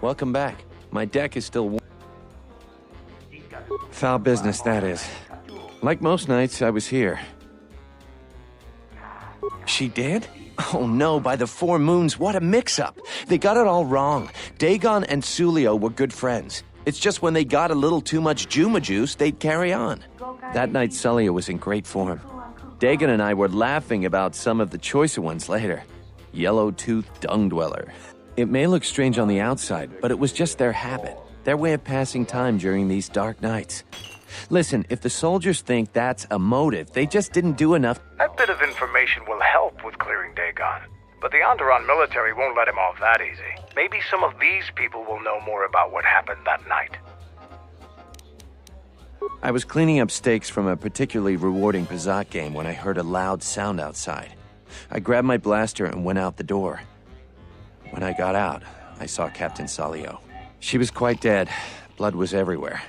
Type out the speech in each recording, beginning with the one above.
Welcome back. My deck is still warm. Foul business, that is. Like most nights, I was here. She did? Oh no, by the 4 moons, what a mix-up. They got it all wrong. Dagon and Sulio were good friends. It's just when they got a little too much Juma juice, they'd carry on. That night, Sulio was in great form. Dagon and I were laughing about some of the choicer ones later. Yellow-toothed dung dweller. It may look strange on the outside, but it was just their habit, their way of passing time during these dark nights. Listen, if the soldiers think that's a motive, they just didn't do enough. That bit of information will help with clearing Dagon, but the Onderon military won't let him off that easy. Maybe some of these people will know more about what happened that night. I was cleaning up stakes from a particularly rewarding Pazat game when I heard a loud sound outside. I grabbed my blaster and went out the door. When I got out, I saw Captain Salio. She was quite dead. Blood was everywhere.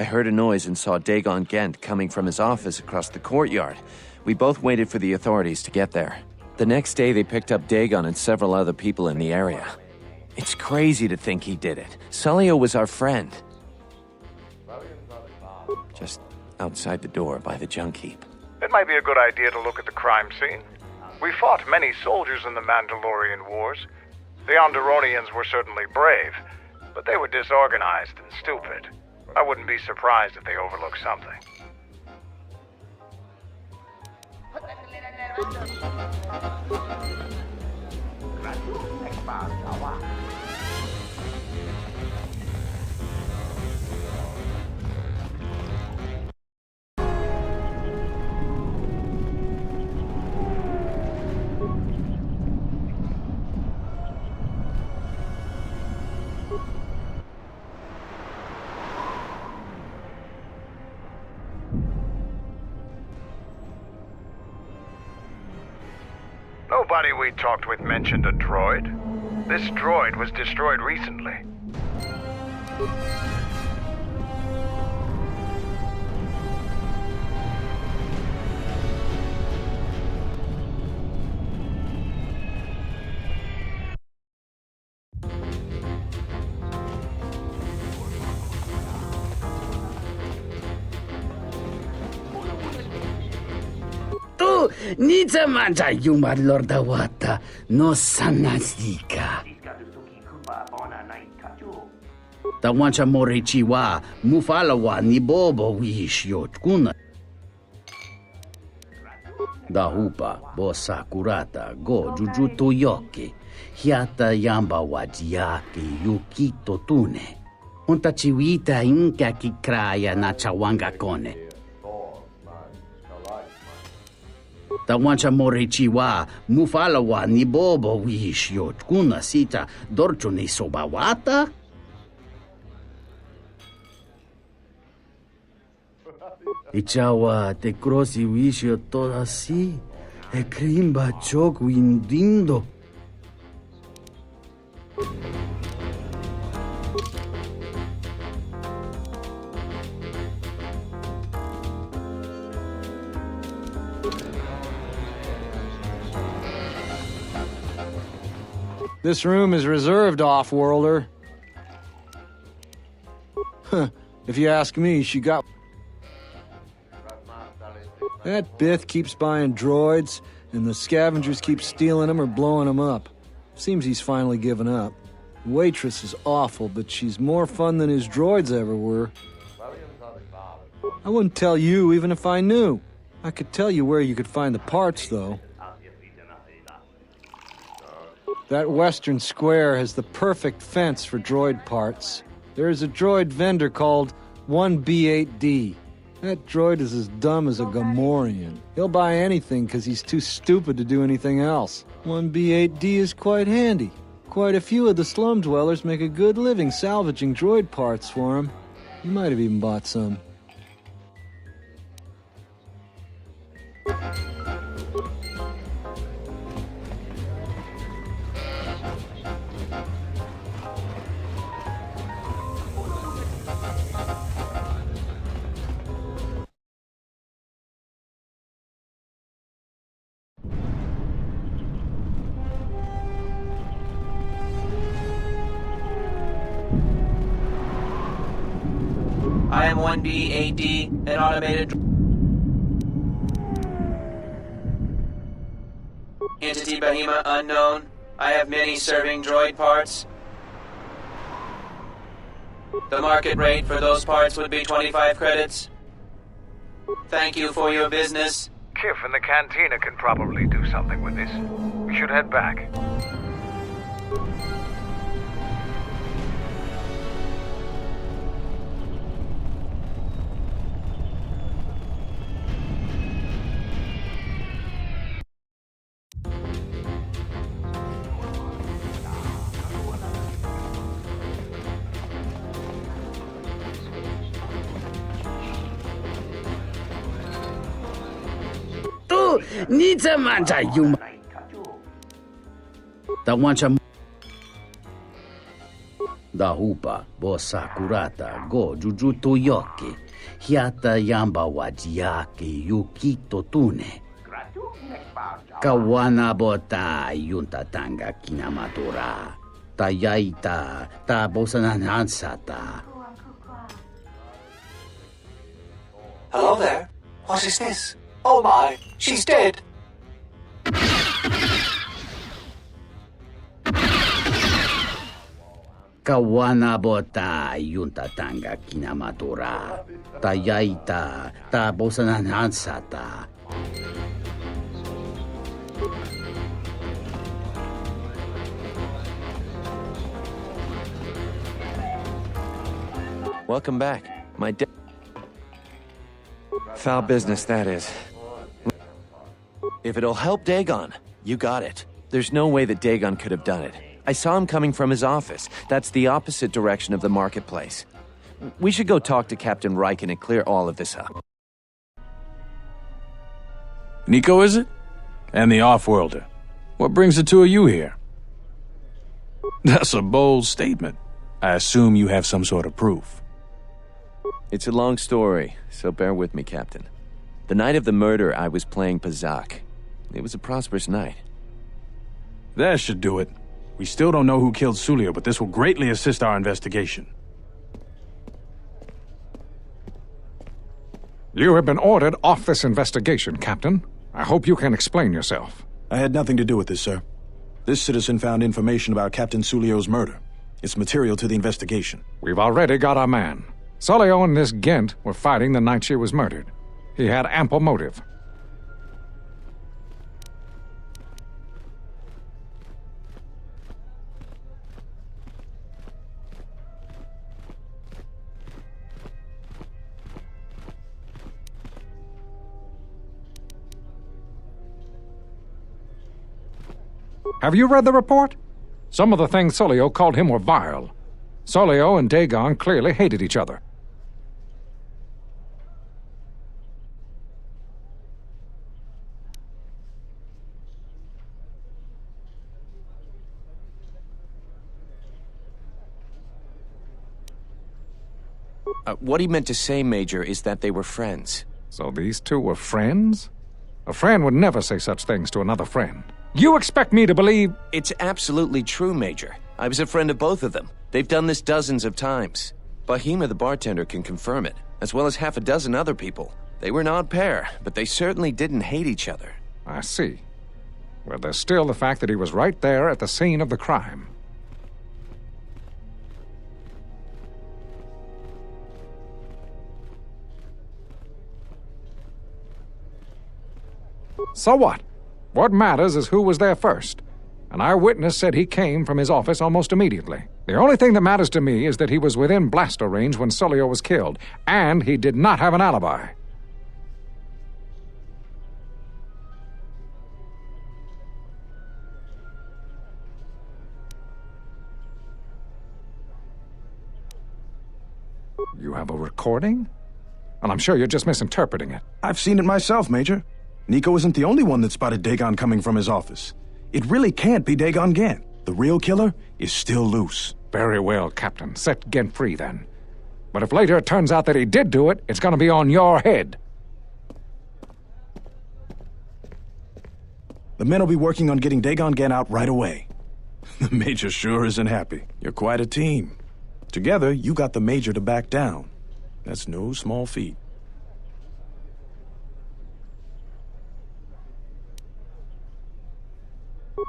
I heard a noise and saw Dagon Gent coming from his office across the courtyard. We both waited for the authorities to get there. The next day, they picked up Dagon and several other people in the area. It's crazy to think he did it. Salio was our friend. Just outside the door by the junk heap. It might be a good idea to look at the crime scene. We fought many soldiers in the Mandalorian Wars. The Onderonians were certainly brave, but they were disorganized and stupid. I wouldn't be surprised if they overlooked something. Nobody we talked with mentioned a droid. This droid was destroyed recently. Nita manja yuma lorda wata no sanasika. Tawancha morechiwa mufalawa ni bobo wishyo kuna. Dahupa bosa kurata go jujuto yoke hiata yamba wajiake yukito tune. Unta chiwita inka kikraya na chawanga kone. Tawancha morechiwa mufalawa ni bobo wishyo kuna sita dorcho ni sobawata. Ichawa te crossi wishyo toda si e krimba chok windindo. This room is reserved, off-worlder. Huh, if you ask me, she got... That Bith keeps buying droids, and the scavengers keep stealing them or blowing them up. Seems he's finally given up. The waitress is awful, but she's more fun than his droids ever were. I wouldn't tell you even if I knew. I could tell you where you could find the parts, though. That western square has the perfect fence for droid parts. There is a droid vendor called 1B8D. That droid is as dumb as a Gamorrean. He'll buy anything because he's too stupid to do anything else. 1B8D is quite handy. Quite a few of the slum dwellers make a good living salvaging droid parts for him. You might have even bought some. I am 1B8D, an automated entity Bahima unknown. I have many serving droid parts. The market rate for those parts would be 25 credits. Thank you for your business. Kif and the cantina can probably do something with this. We should head back. Tu, ni mancha yuma. Da wancha da hupa bo sakurata go jujuto yoke. Hiata yamba wajiake yukito tune. Kawana bota yunta tanga kinamatora. Tayaita ta bosananansata. Hello there. What is this? Oh my, she's dead. Kawana bota yunta tanga kinamatora. Tayaita ta bosananansata. Welcome back. Foul business, that is. If it'll help Dagon, you got it. There's no way that Dagon could have done it. I saw him coming from his office. That's the opposite direction of the marketplace. We should go talk to Captain Riken and clear all of this up. Nico, is it? And the off-worlder. What brings the two of you here? That's a bold statement. I assume you have some sort of proof. It's a long story, so bear with me, Captain. The night of the murder, I was playing Pazak. It was a prosperous night. That should do it. We still don't know who killed Sulio, but this will greatly assist our investigation. You have been ordered off this investigation, Captain. I hope you can explain yourself. I had nothing to do with this, sir. This citizen found information about Captain Sulio's murder. It's material to the investigation. We've already got our man. Sulio and this Gent were fighting the night she was murdered. He had ample motive. Have you read the report? Some of the things Sulio called him were vile. Sulio and Dagon clearly hated each other. What he meant to say, Major, is that they were friends. So these two were friends? A friend would never say such things to another friend. You expect me to believe... It's absolutely true, Major. I was a friend of both of them. They've done this dozens of times. Bahima, the bartender, can confirm it, as well as half a dozen other people. They were an odd pair, but they certainly didn't hate each other. I see. Well, there's still the fact that he was right there at the scene of the crime. So what? What matters is who was there first. An eyewitness said he came from his office almost immediately. The only thing that matters to me is that he was within blaster range when Sulio was killed, and he did not have an alibi. You have a recording? And I'm sure you're just misinterpreting it. I've seen it myself, Major. Nico isn't the only one that spotted Dagon coming from his office. It really can't be Dagon Gent. The real killer is still loose. Very well, Captain. Set Gent free, then. But if later it turns out that he did do it, it's gonna be on your head. The men will be working on getting Dagon Gent out right away. The Major sure isn't happy. You're quite a team. Together, you got the Major to back down. That's no small feat.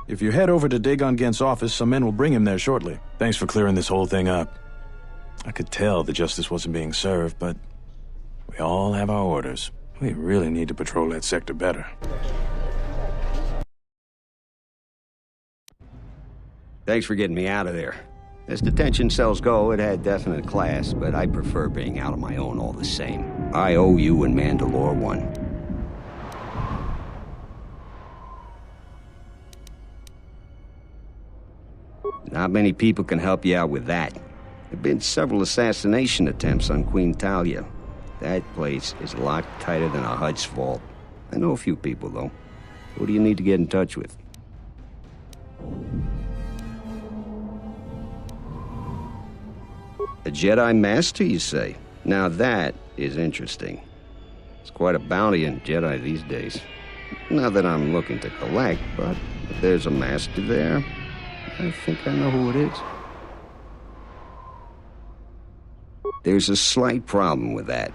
If you head over to Dagon Gent's office, some men will bring him there shortly. Thanks for clearing this whole thing up. I could tell the justice wasn't being served, but we all have our orders. We really need to patrol that sector better. Thanks for getting me out of there. As detention cells go, it had definite class, but I prefer being out on my own all the same. I owe you and Mandalore one. Not many people can help you out with that. There have been several assassination attempts on Queen Talia. That place is locked tighter than a Hut's vault. I know a few people, though. Who do you need to get in touch with? A Jedi Master, you say? Now that is interesting. It's quite a bounty on Jedi these days. Not that I'm looking to collect, but if there's a Master there, I think I know who it is. There's a slight problem with that.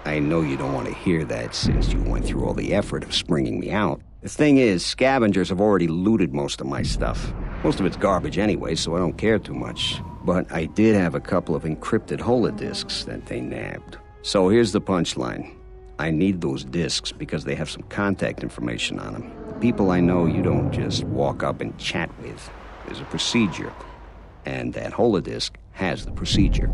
I know you don't want to hear that since you went through all the effort of springing me out. The thing is, scavengers have already looted most of my stuff. Most of it's garbage anyway, so I don't care too much. But I did have a couple of encrypted holodisks that they nabbed. So here's the punchline. I need those disks because they have some contact information on them. The people I know you don't just walk up and chat with. There's a procedure. And that holodisk has the procedure.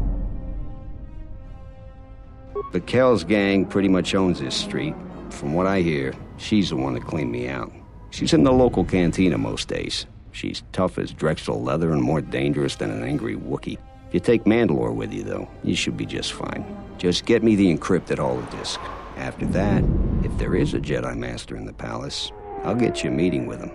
The Kells gang pretty much owns this street. From what I hear, she's the one that cleaned me out. She's in the local cantina most days. She's tough as Drexel leather and more dangerous than an angry Wookiee. If you take Mandalore with you, though, you should be just fine. Just get me the encrypted holodisk. After that, if there is a Jedi Master in the palace, I'll get you a meeting with him.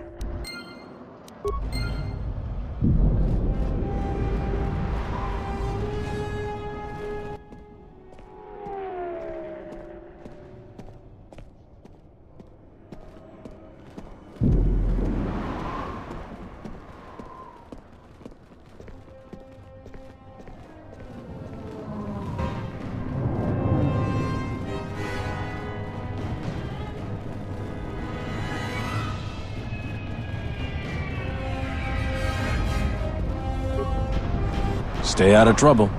Stay out of trouble.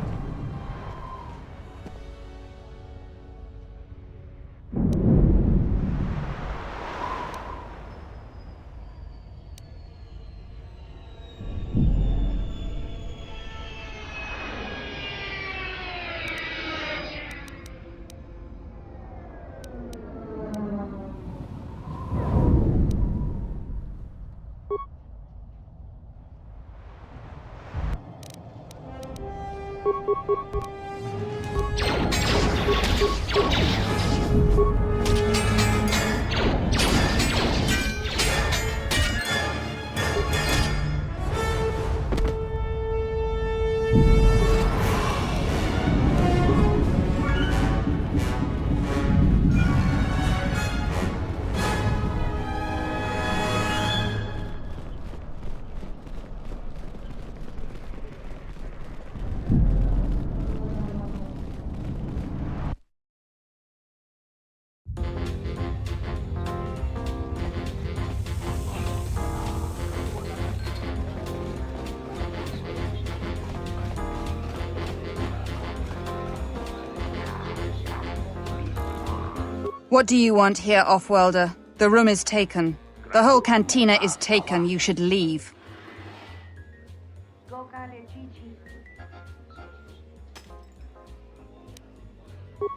What do you want here, Offworlder? The room is taken. The whole cantina is taken. You should leave.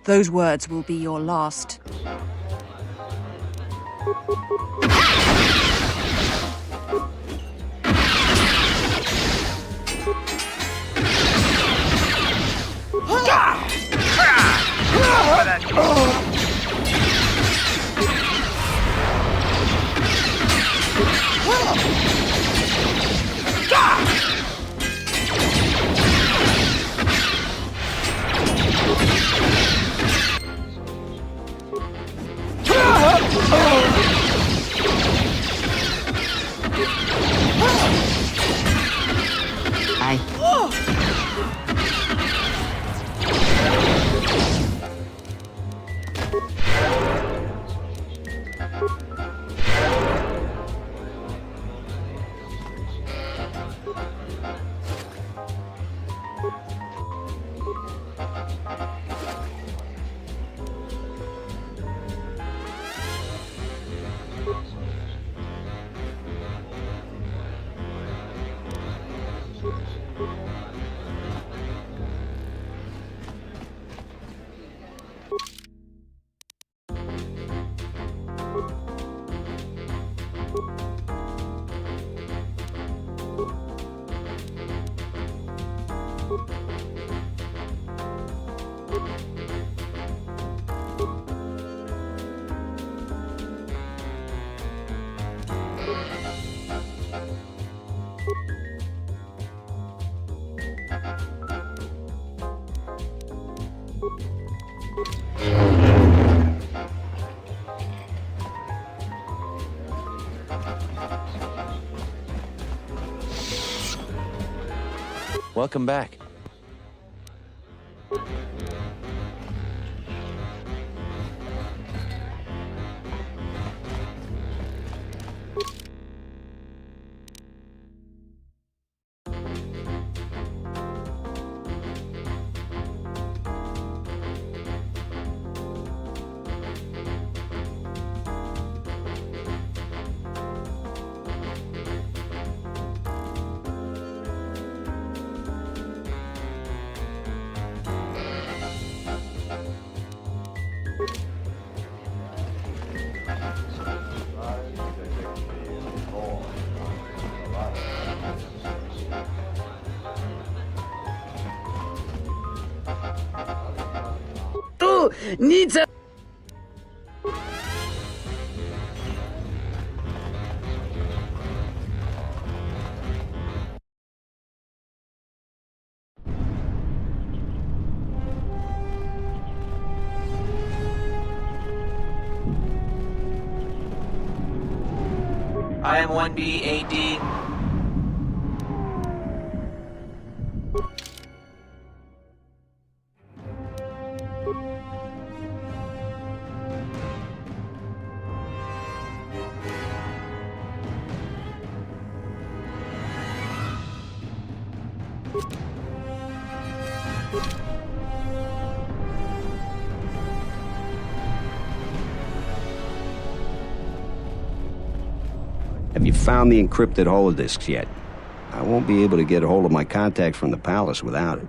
Those words will be your last. Welcome back. Tu nic. I am 1B8D. Have you found the encrypted holodisks yet? I won't be able to get a hold of my contacts from the palace without it.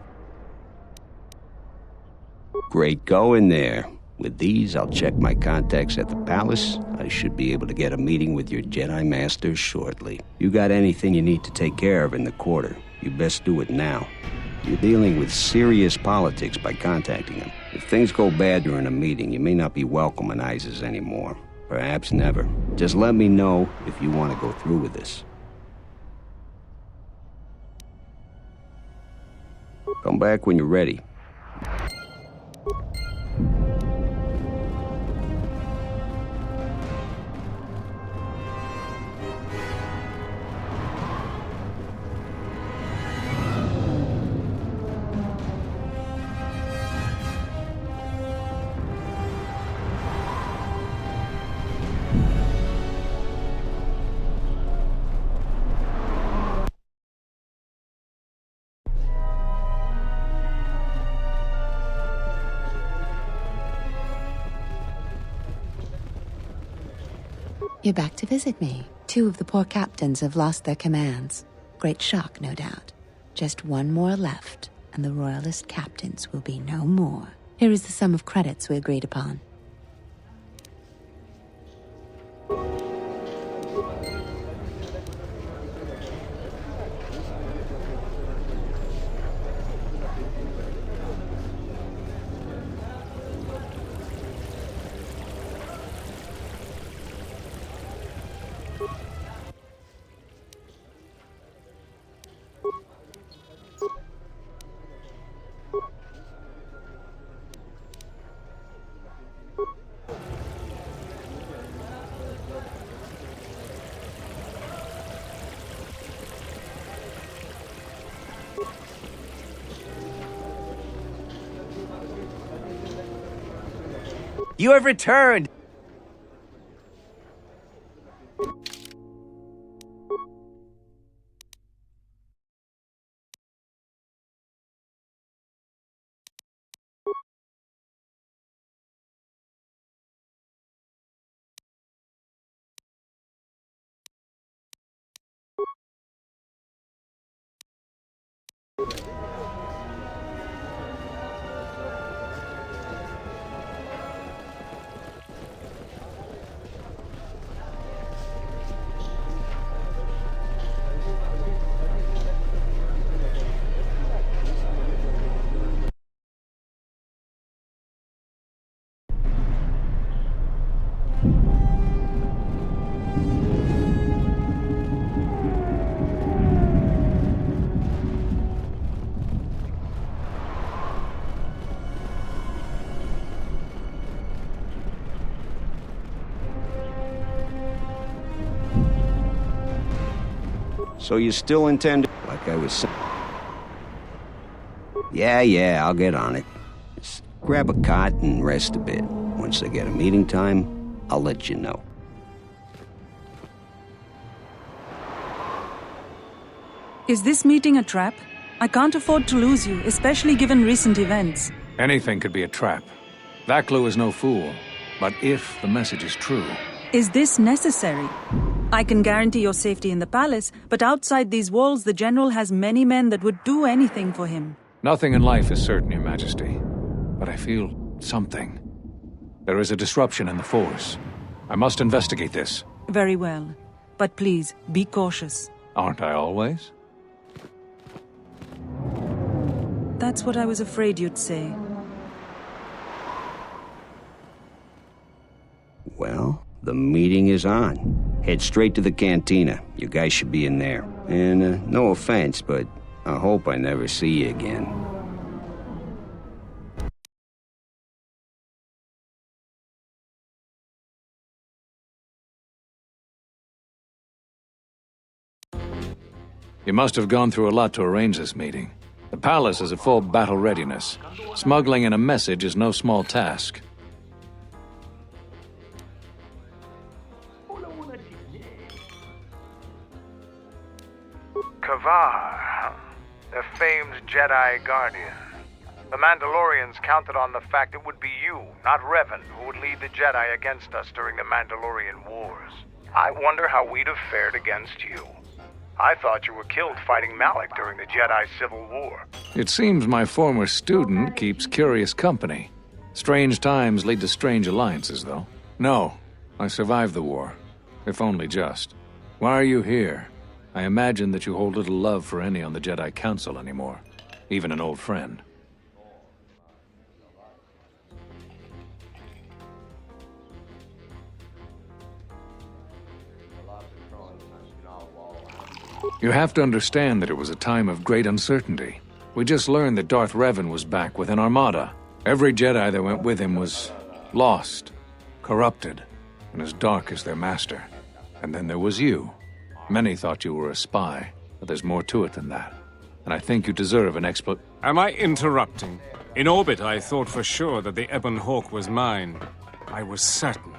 Great going there. With these, I'll check my contacts at the palace. I should be able to get a meeting with your Jedi Masters shortly. You got anything you need to take care of in the quarter, you best do it now. You're dealing with serious politics by contacting them. If things go bad during a meeting, you may not be welcome in Isis anymore. Perhaps never. Just let me know if you want to go through with this. Come back when you're ready. You're back to visit me. 2 of the poor captains have lost their commands. Great shock, no doubt. Just 1 more left, and the Royalist captains will be no more. Here is the sum of credits we agreed upon. You have returned! So you still intend to... Like I was saying... Yeah, I'll get on it. Just grab a cot and rest a bit. Once I get a meeting time, I'll let you know. Is this meeting a trap? I can't afford to lose you, especially given recent events. Anything could be a trap. Vaklu is no fool. But if the message is true... Is this necessary? I can guarantee your safety in the palace, but outside these walls the General has many men that would do anything for him. Nothing in life is certain, Your Majesty. But I feel something. There is a disruption in the Force. I must investigate this. Very well. But please, be cautious. Aren't I always? That's what I was afraid you'd say. Well, the meeting is on. Head straight to the cantina. You guys should be in there. And, no offense, but I hope I never see you again. You must have gone through a lot to arrange this meeting. The palace is at full battle readiness. Smuggling in a message is no small task. KOTOR, huh? The famed Jedi Guardian. The Mandalorians counted on the fact it would be you, not Revan, who would lead the Jedi against us during the Mandalorian Wars. I wonder how we'd have fared against you. I thought you were killed fighting Malik during the Jedi Civil War. It seems my former student keeps curious company. Strange times lead to strange alliances, though. No, I survived the war. If only just. Why are you here? I imagine that you hold little love for any on the Jedi Council anymore. Even an old friend. You have to understand that it was a time of great uncertainty. We just learned that Darth Revan was back with an armada. Every Jedi that went with him was lost, corrupted, and as dark as their master. And then there was you. Many thought you were a spy, but there's more to it than that. And I think you deserve an Am I interrupting? In orbit, I thought for sure that the Ebon Hawk was mine. I was certain,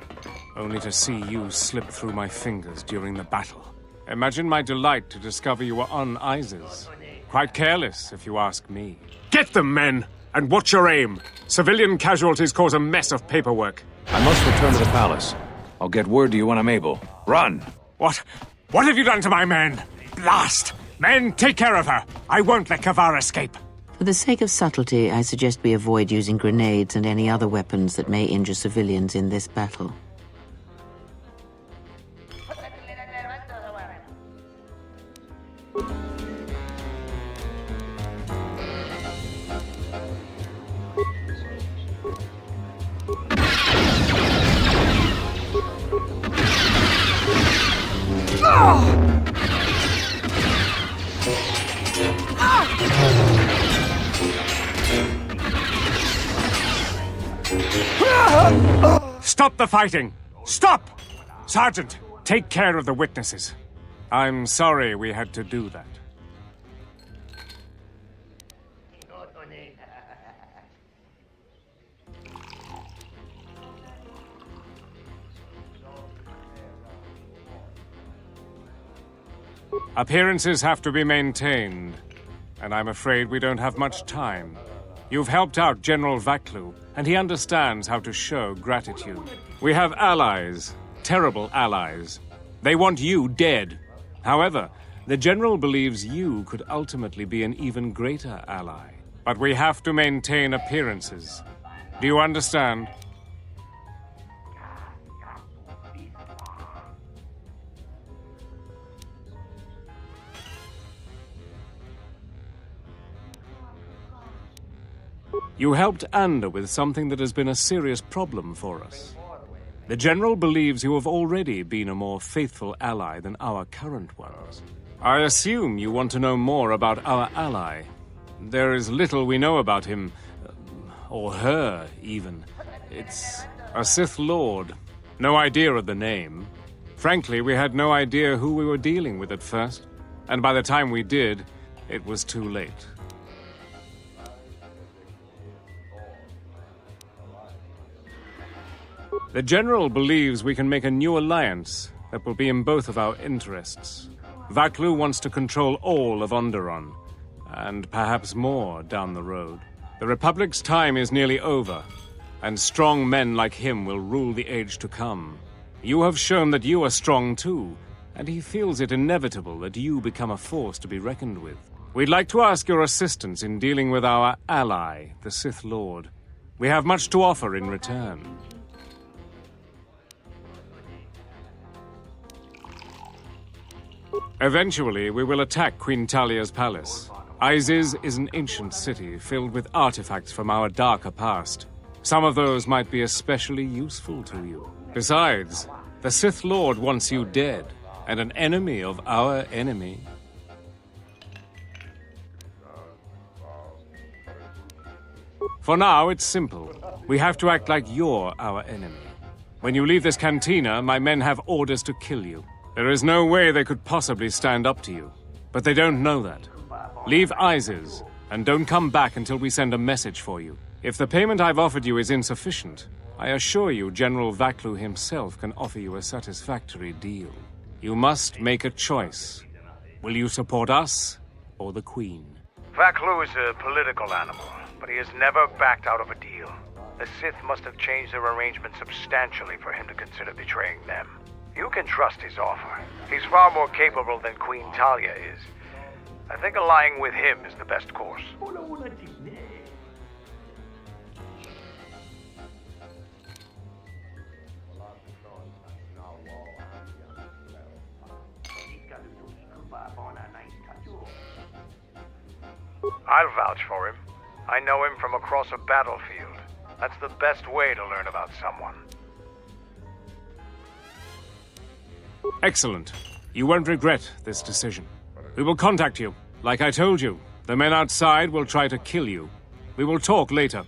only to see you slip through my fingers during the battle. Imagine my delight to discover you were on Isis. Quite careless, if you ask me. Get them, men! And watch your aim! Civilian casualties cause a mess of paperwork. I must return to the palace. I'll get word to you when I'm able. Run! What? What have you done to my men? Blast! Men, take care of her! I won't let KOTOR escape! For the sake of subtlety, I suggest we avoid using grenades and any other weapons that may injure civilians in this battle. Stop the fighting! Stop! Sergeant, take care of the witnesses. I'm sorry we had to do that. Appearances have to be maintained, and I'm afraid we don't have much time. You've helped out General Vaklu, and he understands how to show gratitude. We have allies, terrible allies. They want you dead. However, the General believes you could ultimately be an even greater ally. But we have to maintain appearances. Do you understand? You helped Ander with something that has been a serious problem for us. The General believes you have already been a more faithful ally than our current ones. I assume you want to know more about our ally. There is little we know about him, or her, even. It's a Sith Lord. No idea of the name. Frankly, we had no idea who we were dealing with at first. And by the time we did, it was too late. The General believes we can make a new alliance that will be in both of our interests. Vaklu wants to control all of Onderon, and perhaps more down the road. The Republic's time is nearly over, and strong men like him will rule the age to come. You have shown that you are strong too, and he feels it inevitable that you become a force to be reckoned with. We'd like to ask your assistance in dealing with our ally, the Sith Lord. We have much to offer in return. Eventually, we will attack Queen Talia's palace. Isis is an ancient city filled with artifacts from our darker past. Some of those might be especially useful to you. Besides, the Sith Lord wants you dead, and an enemy of our enemy. For now, it's simple. We have to act like you're our enemy. When you leave this cantina, my men have orders to kill you. There is no way they could possibly stand up to you. But they don't know that. Leave Isis, and don't come back until we send a message for you. If the payment I've offered you is insufficient, I assure you General Vaklu himself can offer you a satisfactory deal. You must make a choice. Will you support us, or the Queen? Vaklu is a political animal, but he has never backed out of a deal. The Sith must have changed their arrangement substantially for him to consider betraying them. You can trust his offer. He's far more capable than Queen Talia is. I think allying with him is the best course. I'll vouch for him. I know him from across a battlefield. That's the best way to learn about someone. Excellent. You won't regret this decision. We will contact you. Like I told you, the men outside will try to kill you. We will talk later.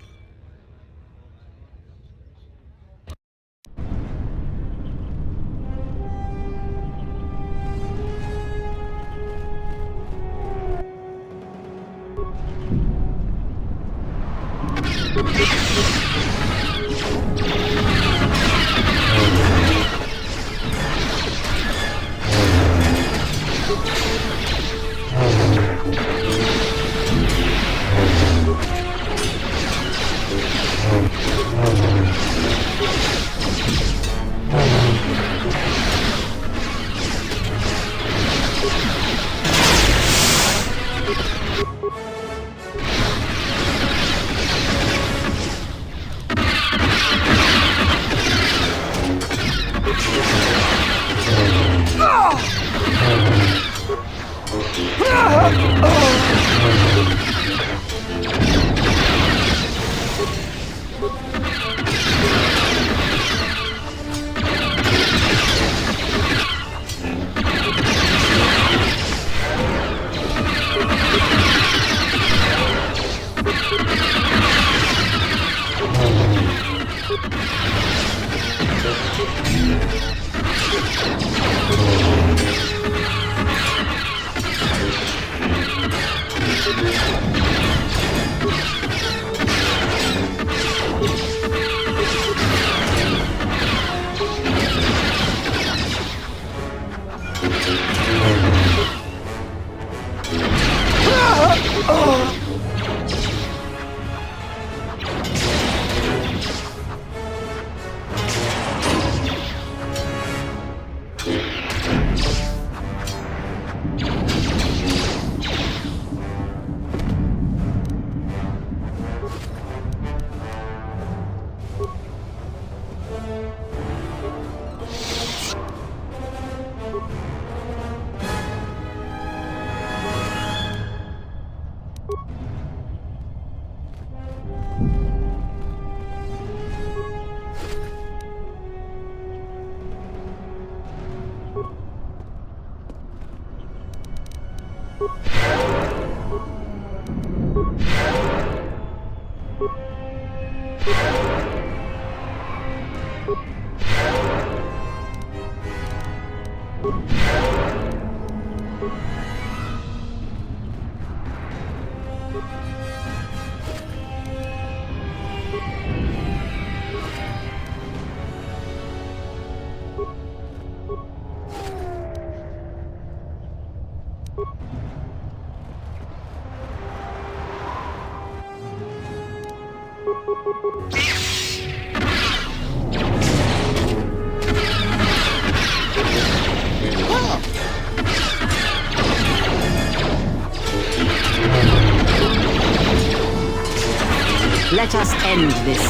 Let us end this.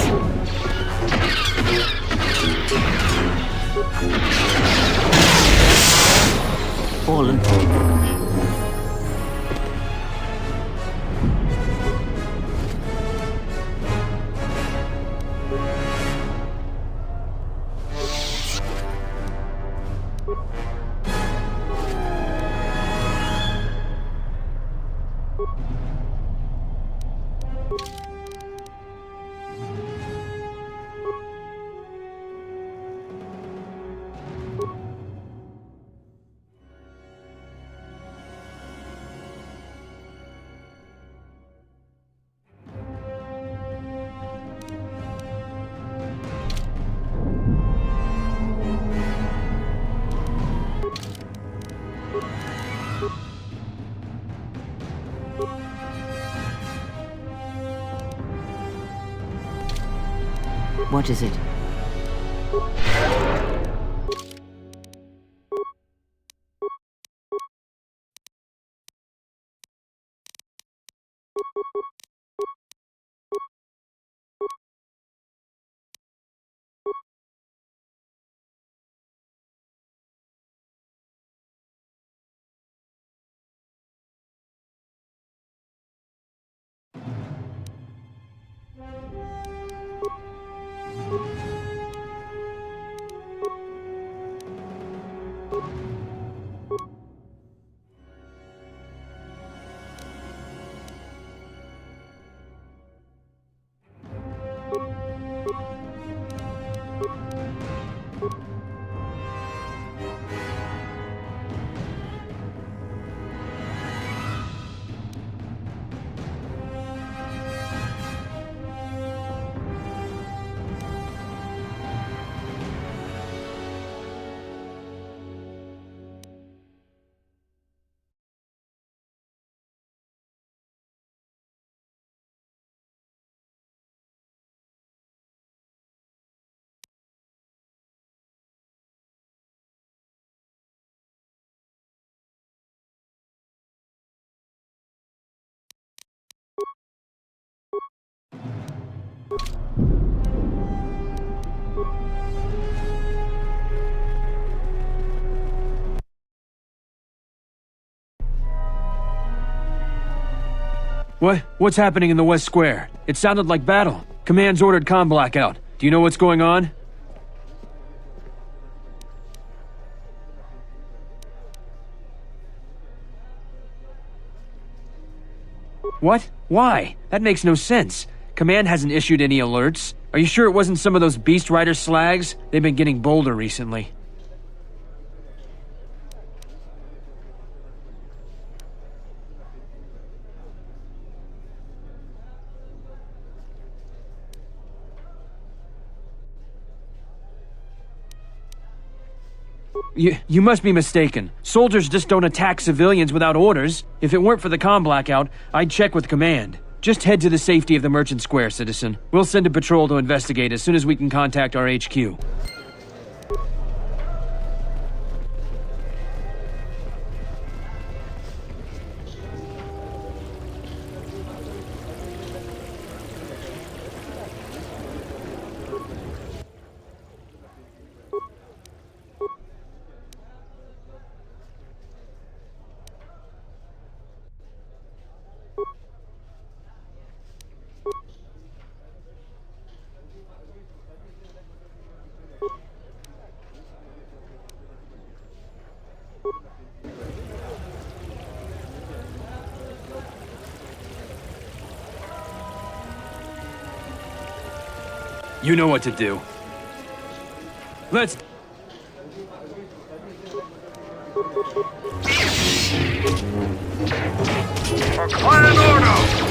Fallen. What is it? What's happening in the West Square? It sounded like battle. Command's ordered comm blackout. Do you know what's going on? What? Why? That makes no sense. Command hasn't issued any alerts. Are you sure it wasn't some of those Beast Rider slags? They've been getting bolder recently. You must be mistaken. Soldiers just don't attack civilians without orders. If it weren't for the comm blackout, I'd check with command. Just head to the safety of the Merchant Square, citizen. We'll send a patrol to investigate as soon as we can contact our HQ. You know what to do. Let's... For Clan Ordo!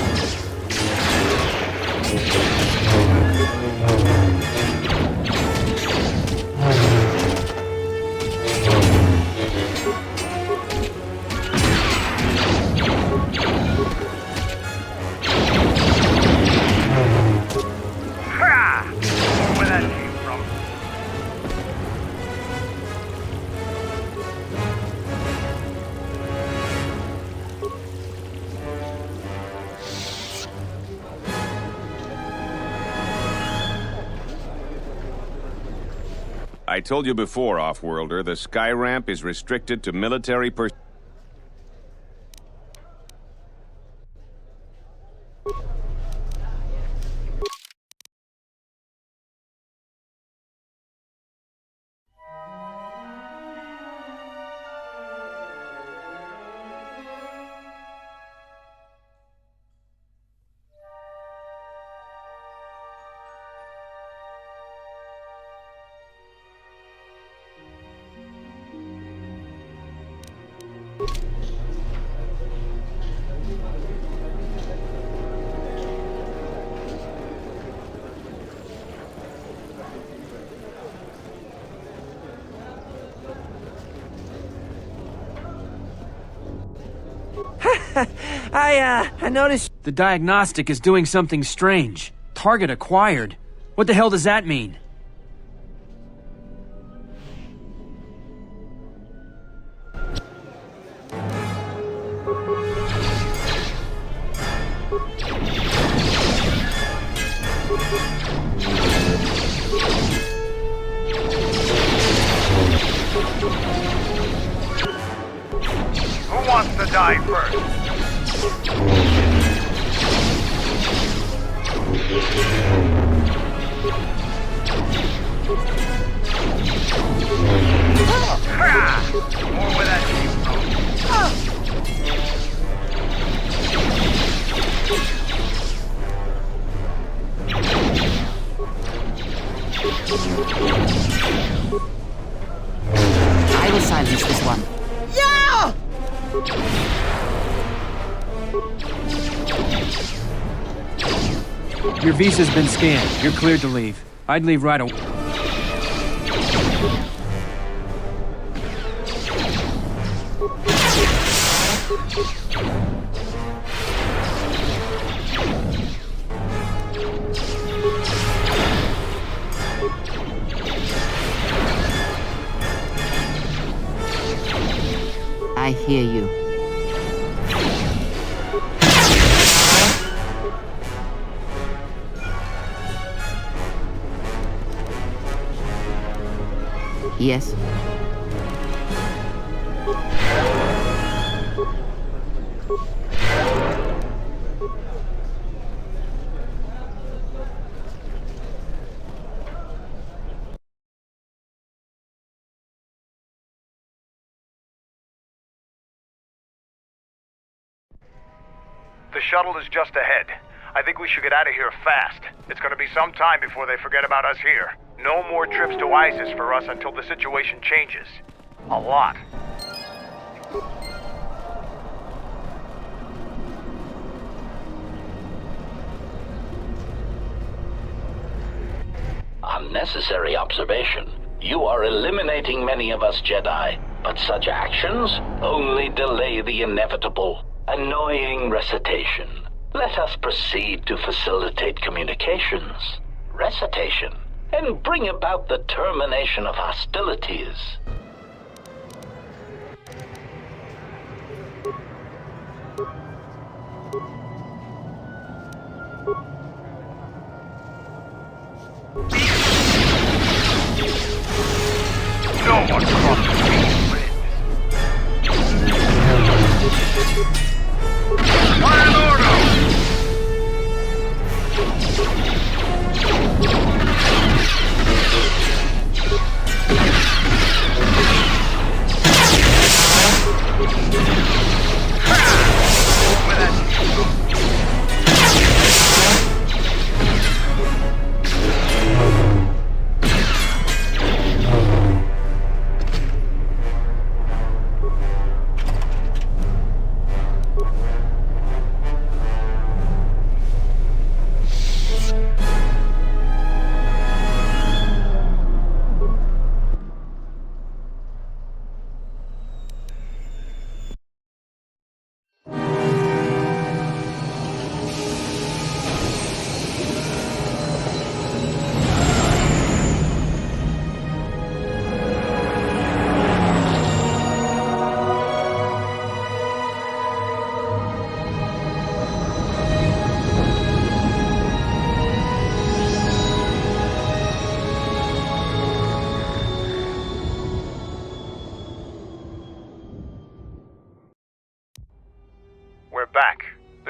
I told you before, Off-Worlder, the sky ramp is restricted to military I noticed... The diagnostic is doing something strange. Target acquired. What the hell does that mean? Who wants to die first? More with that. I will silence this one. Yeah! Your visa's been scanned. You're cleared to leave. I'd leave right away. I hear you. Yes. The shuttle is just ahead. I think we should get out of here fast. It's gonna be some time before they forget about us here. No more trips to ISIS for us until the situation changes. A lot. Unnecessary observation. You are eliminating many of us Jedi, but such actions only delay the inevitable. Annoying recitation. Let us proceed to facilitate communications. Recitation. And bring about the termination of hostilities. No one crosses these bridges. Fire order!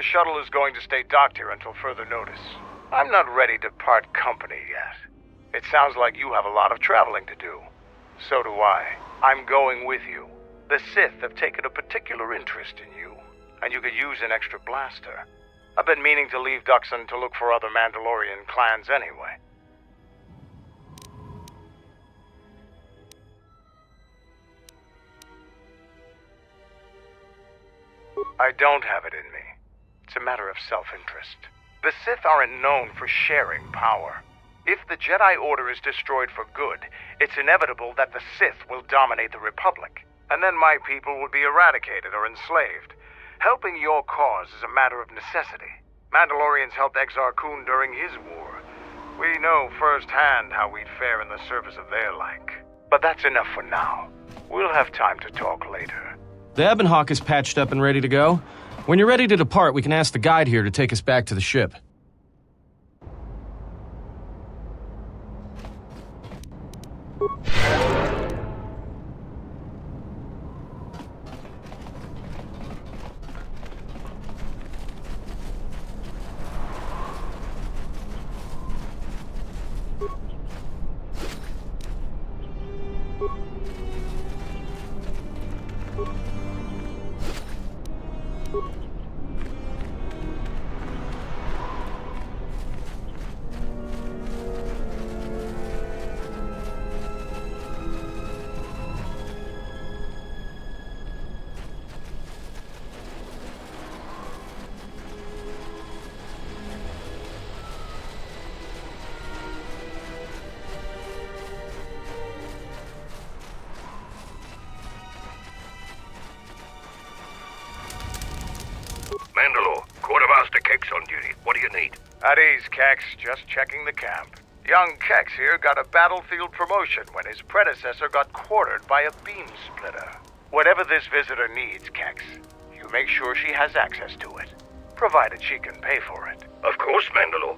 The shuttle is going to stay docked here until further notice. I'm not ready to part company yet. It sounds like you have a lot of traveling to do. So do I. I'm going with you. The Sith have taken a particular interest in you, and you could use an extra blaster. I've been meaning to leave Duxon to look for other Mandalorian clans anyway. I don't have it in me. It's a matter of self-interest. The Sith aren't known for sharing power. If the Jedi Order is destroyed for good, it's inevitable that the Sith will dominate the Republic, and then my people would be eradicated or enslaved. Helping your cause is a matter of necessity. Mandalorians helped Exar Kun during his war. We know firsthand how we'd fare in the service of their like. But that's enough for now. We'll have time to talk later. The Ebon Hawk is patched up and ready to go. When you're ready to depart, we can ask the guide here to take us back to the ship. Mandalore, Quartermaster Kex on duty. What do you need? At ease, Kex. Just checking the camp. Young Kex here got a battlefield promotion when his predecessor got quartered by a beam splitter. Whatever this visitor needs, Kex, you make sure she has access to it, provided she can pay for it. Of course, Mandalore.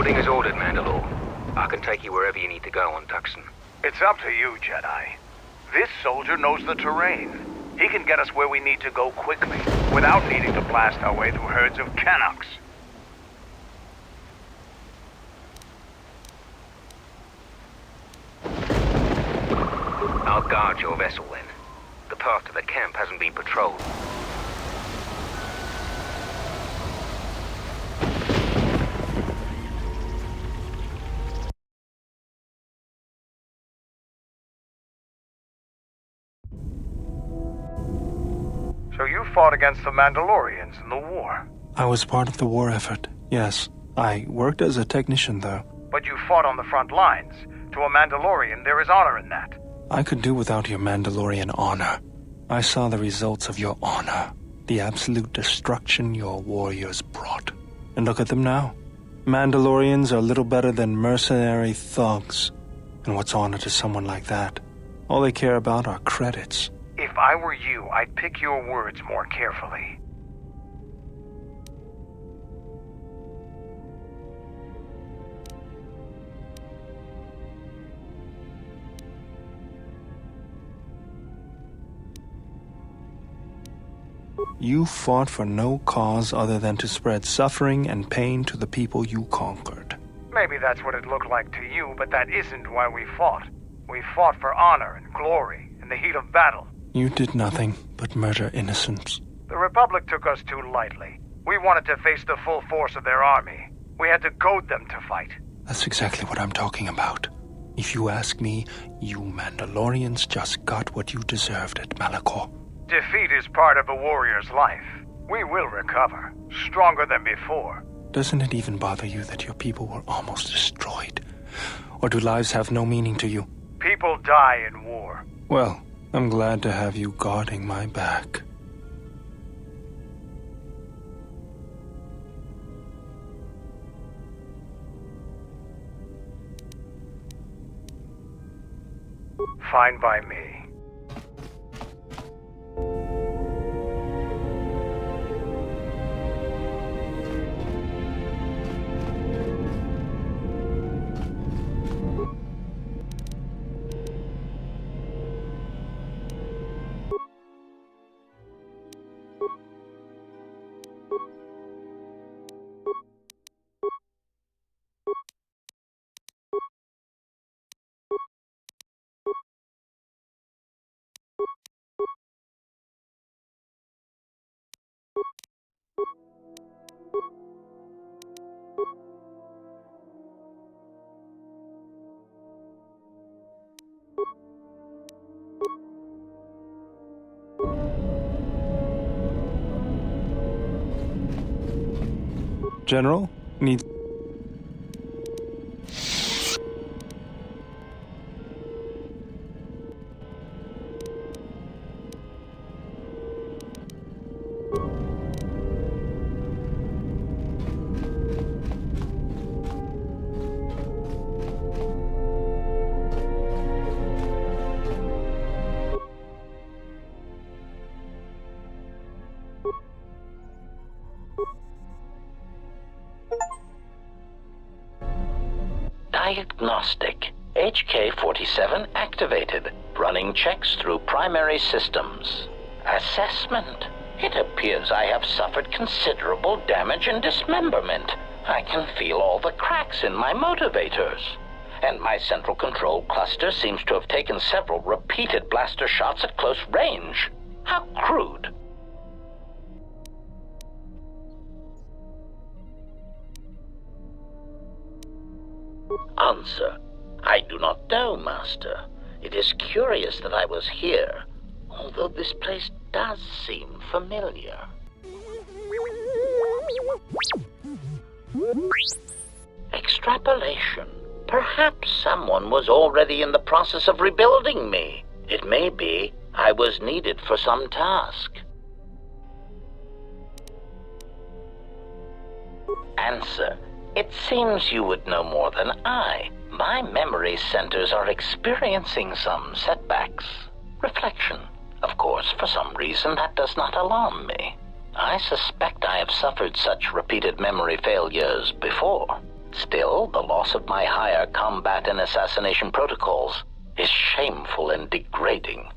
Reporting as ordered, Mandalore. I can take you wherever you need to go on Tucson. It's up to you, Jedi. This soldier knows the terrain. He can get us where we need to go quickly, without needing to blast our way through herds of Canucks. I'll guard your vessel then. The path to the camp hasn't been patrolled. So you fought against the Mandalorians in the war? I was part of the war effort, yes. I worked as a technician, though. But you fought on the front lines. To a Mandalorian, there is honor in that. I could do without your Mandalorian honor. I saw the results of your honor. The absolute destruction your warriors brought. And look at them now. Mandalorians are little better than mercenary thugs. And what's honor to someone like that? All they care about are credits. If I were you, I'd pick your words more carefully. You fought for no cause other than to spread suffering and pain to the people you conquered. Maybe that's what it looked like to you, but that isn't why we fought. We fought for honor and glory in the heat of battle. You did nothing but murder innocents. The Republic took us too lightly. We wanted to face the full force of their army. We had to goad them to fight. That's exactly what I'm talking about. If you ask me, you Mandalorians just got what you deserved at Malachor. Defeat is part of a warrior's life. We will recover, stronger than before. Doesn't it even bother you that your people were almost destroyed? Or do lives have no meaning to you? People die in war. Well, I'm glad to have you guarding my back. Fine by me. General, need... Diagnostic. HK-47 activated. Running checks through primary systems. Assessment. It appears I have suffered considerable damage and dismemberment. I can feel all the cracks in my motivators. And my central control cluster seems to have taken several repeated blaster shots at close range. How crude. Answer. I do not know, Master. It is curious that I was here, although this place does seem familiar. Extrapolation. Perhaps someone was already in the process of rebuilding me. It may be I was needed for some task. Answer. It seems you would know more than I. My memory centers are experiencing some setbacks. Reflection. Of course, for some reason, that does not alarm me. I suspect I have suffered such repeated memory failures before. Still, the loss of my higher combat and assassination protocols is shameful and degrading.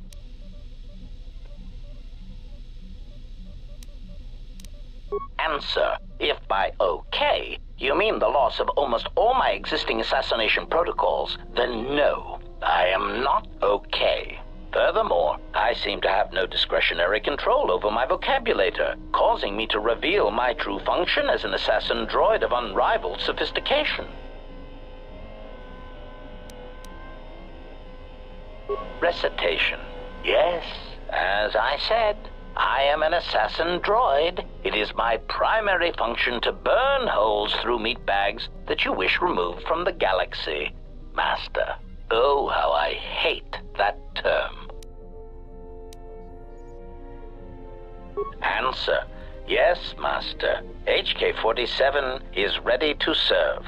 Answer, if by okay you mean the loss of almost all my existing assassination protocols, then no, I am not okay. Furthermore, I seem to have no discretionary control over my vocabulator, causing me to reveal my true function as an assassin droid of unrivaled sophistication. Recitation. Yes, as I said, I am an assassin droid. It is my primary function to burn holes through meat bags that you wish removed from the galaxy. Master, oh, how I hate that term. Answer. Yes, Master. HK-47 is ready to serve.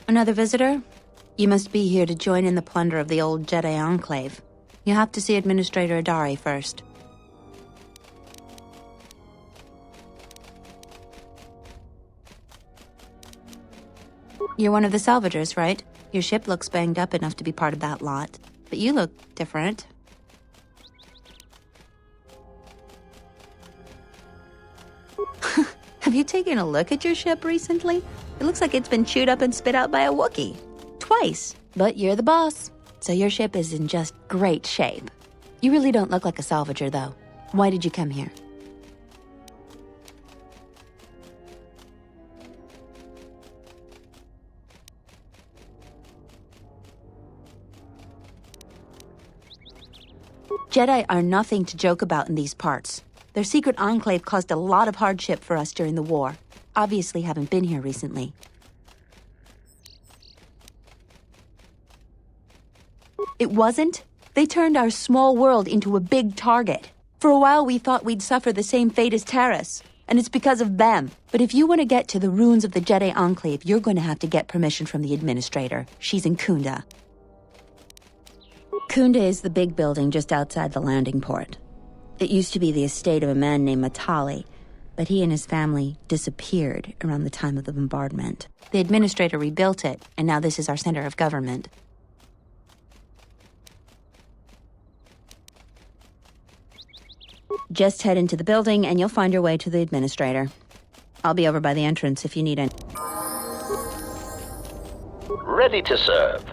Another visitor? You must be here to join in the plunder of the old Jedi Enclave. You have to see Administrator Adari first. You're one of the salvagers, right? Your ship looks banged up enough to be part of that lot, but you look different. Have you taken a look at your ship recently? It looks like it's been chewed up and spit out by a Wookiee. Twice. But you're the boss, so your ship is in just great shape. You really don't look like a salvager, though. Why did you come here? Jedi are nothing to joke about in these parts. Their secret enclave caused a lot of hardship for us during the war. Obviously haven't been here recently. It wasn't. They turned our small world into a big target. For a while we thought we'd suffer the same fate as Terrace, and it's because of them. But if you want to get to the ruins of the Jedi Enclave, you're going to have to get permission from the Administrator. She's in Kunda. Kunda is the big building just outside the landing port. It used to be the estate of a man named Matali, but he and his family disappeared around the time of the bombardment. The Administrator rebuilt it, and now this is our center of government. Just head into the building and you'll find your way to the Administrator. I'll be over by the entrance if you need any. Ready to serve.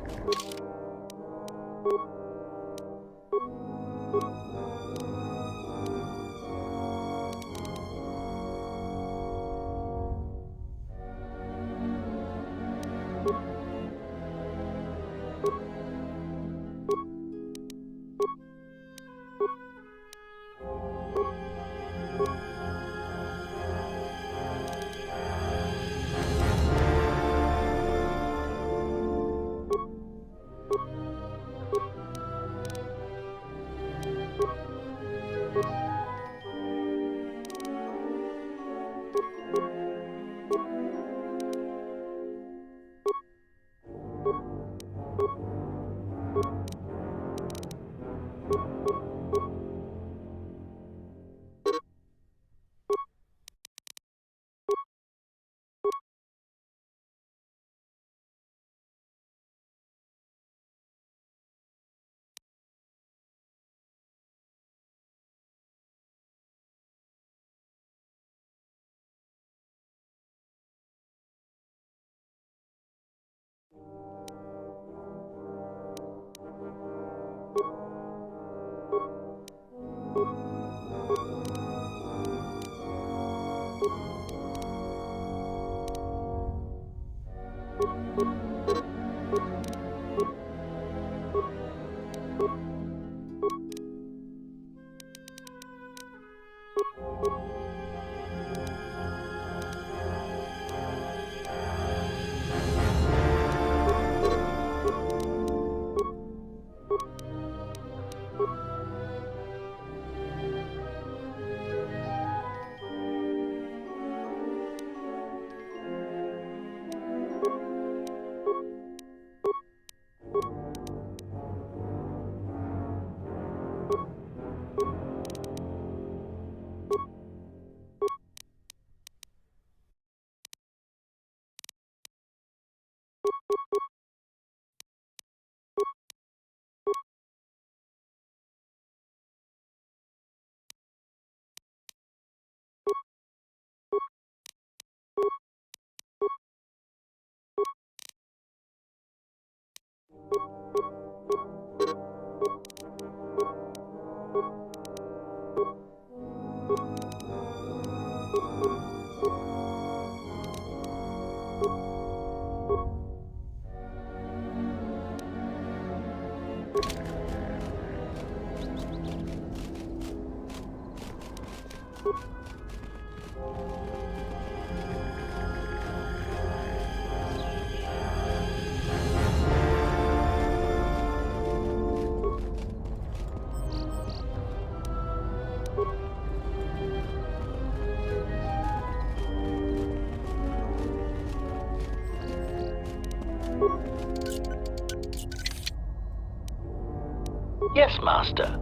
Yes, Master.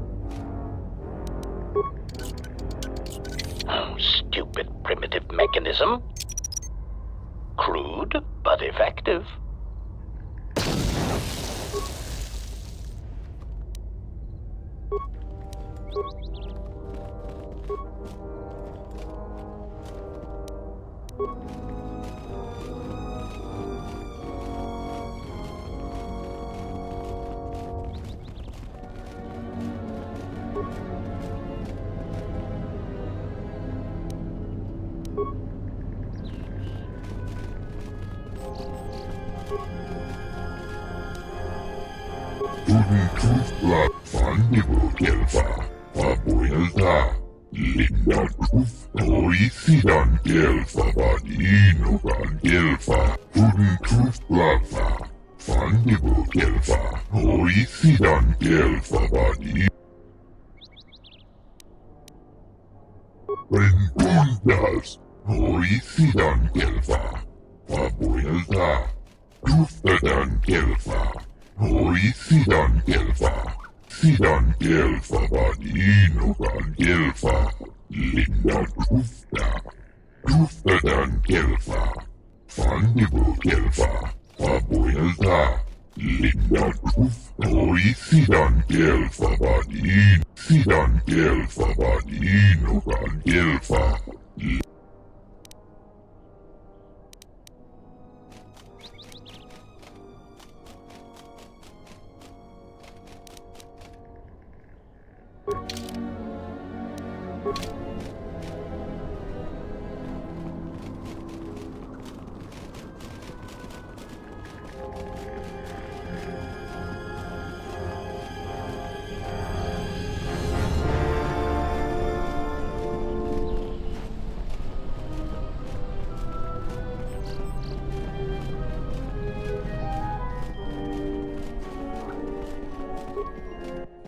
Oh, stupid primitive mechanism. Crude, but effective.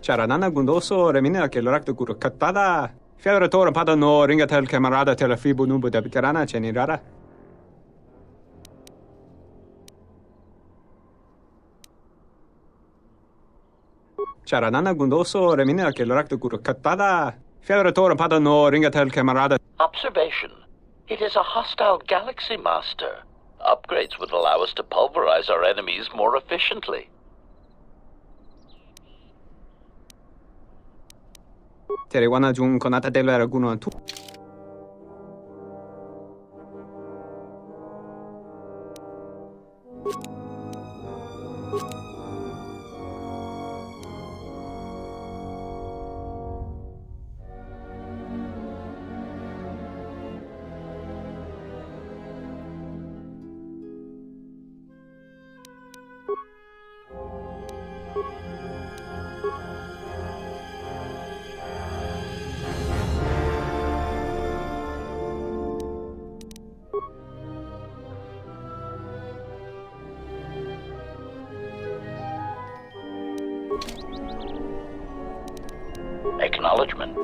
Charanana gundoso remina che l'orakto guru katpada. Fiadoratore pada no ringatel camarada te la fibu numbu da veterana cenirara. Charanana gundoso remina che l'orakto guru katpada. Fiadoratore pada no ringatel camarada. Observation. It is a hostile galaxy master. Upgrades would allow us to pulverize our enemies more efficiently. Terewana jun konata della raguno antu. Acknowledgement.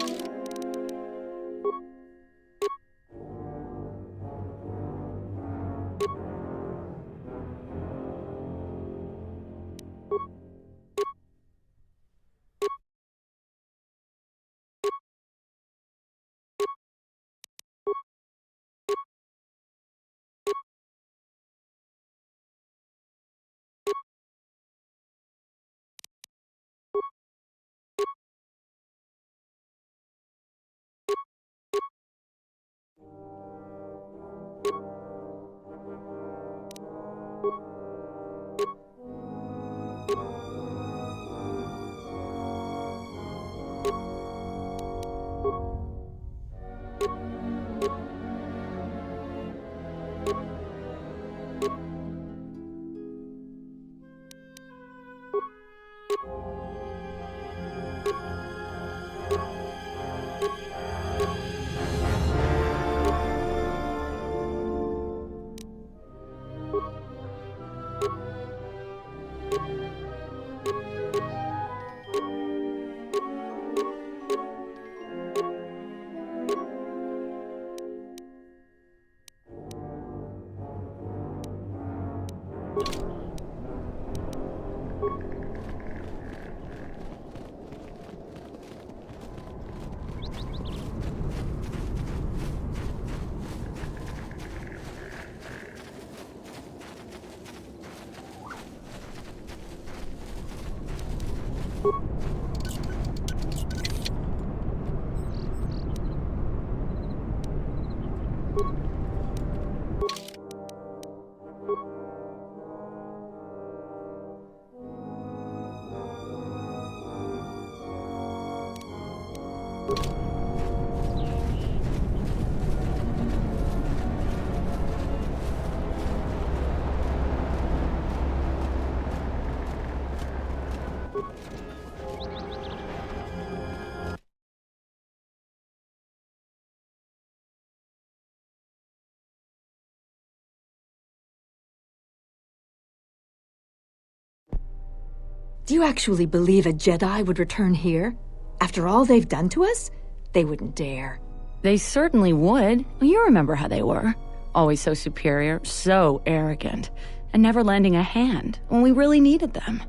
Do you actually believe a Jedi would return here? After all they've done to us? They wouldn't dare. They certainly would. You remember how they were. Always so superior, so arrogant, and never lending a hand when we really needed them.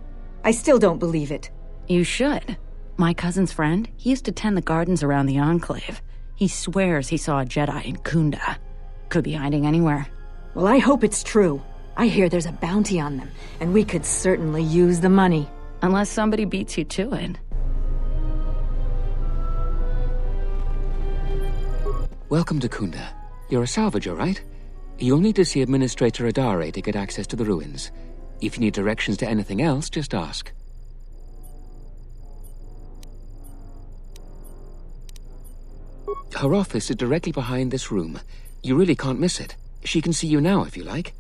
I still don't believe it. You should. My cousin's friend, he used to tend the gardens around the Enclave. He swears he saw a Jedi in Kunda. Could be hiding anywhere. Well, I hope it's true. I hear there's a bounty on them, and we could certainly use the money. Unless somebody beats you to it. Welcome to Kunda. You're a salvager, right? You'll need to see Administrator Adare to get access to the ruins. If you need directions to anything else, just ask. Her office is directly behind this room. You really can't miss it. She can see you now if you like.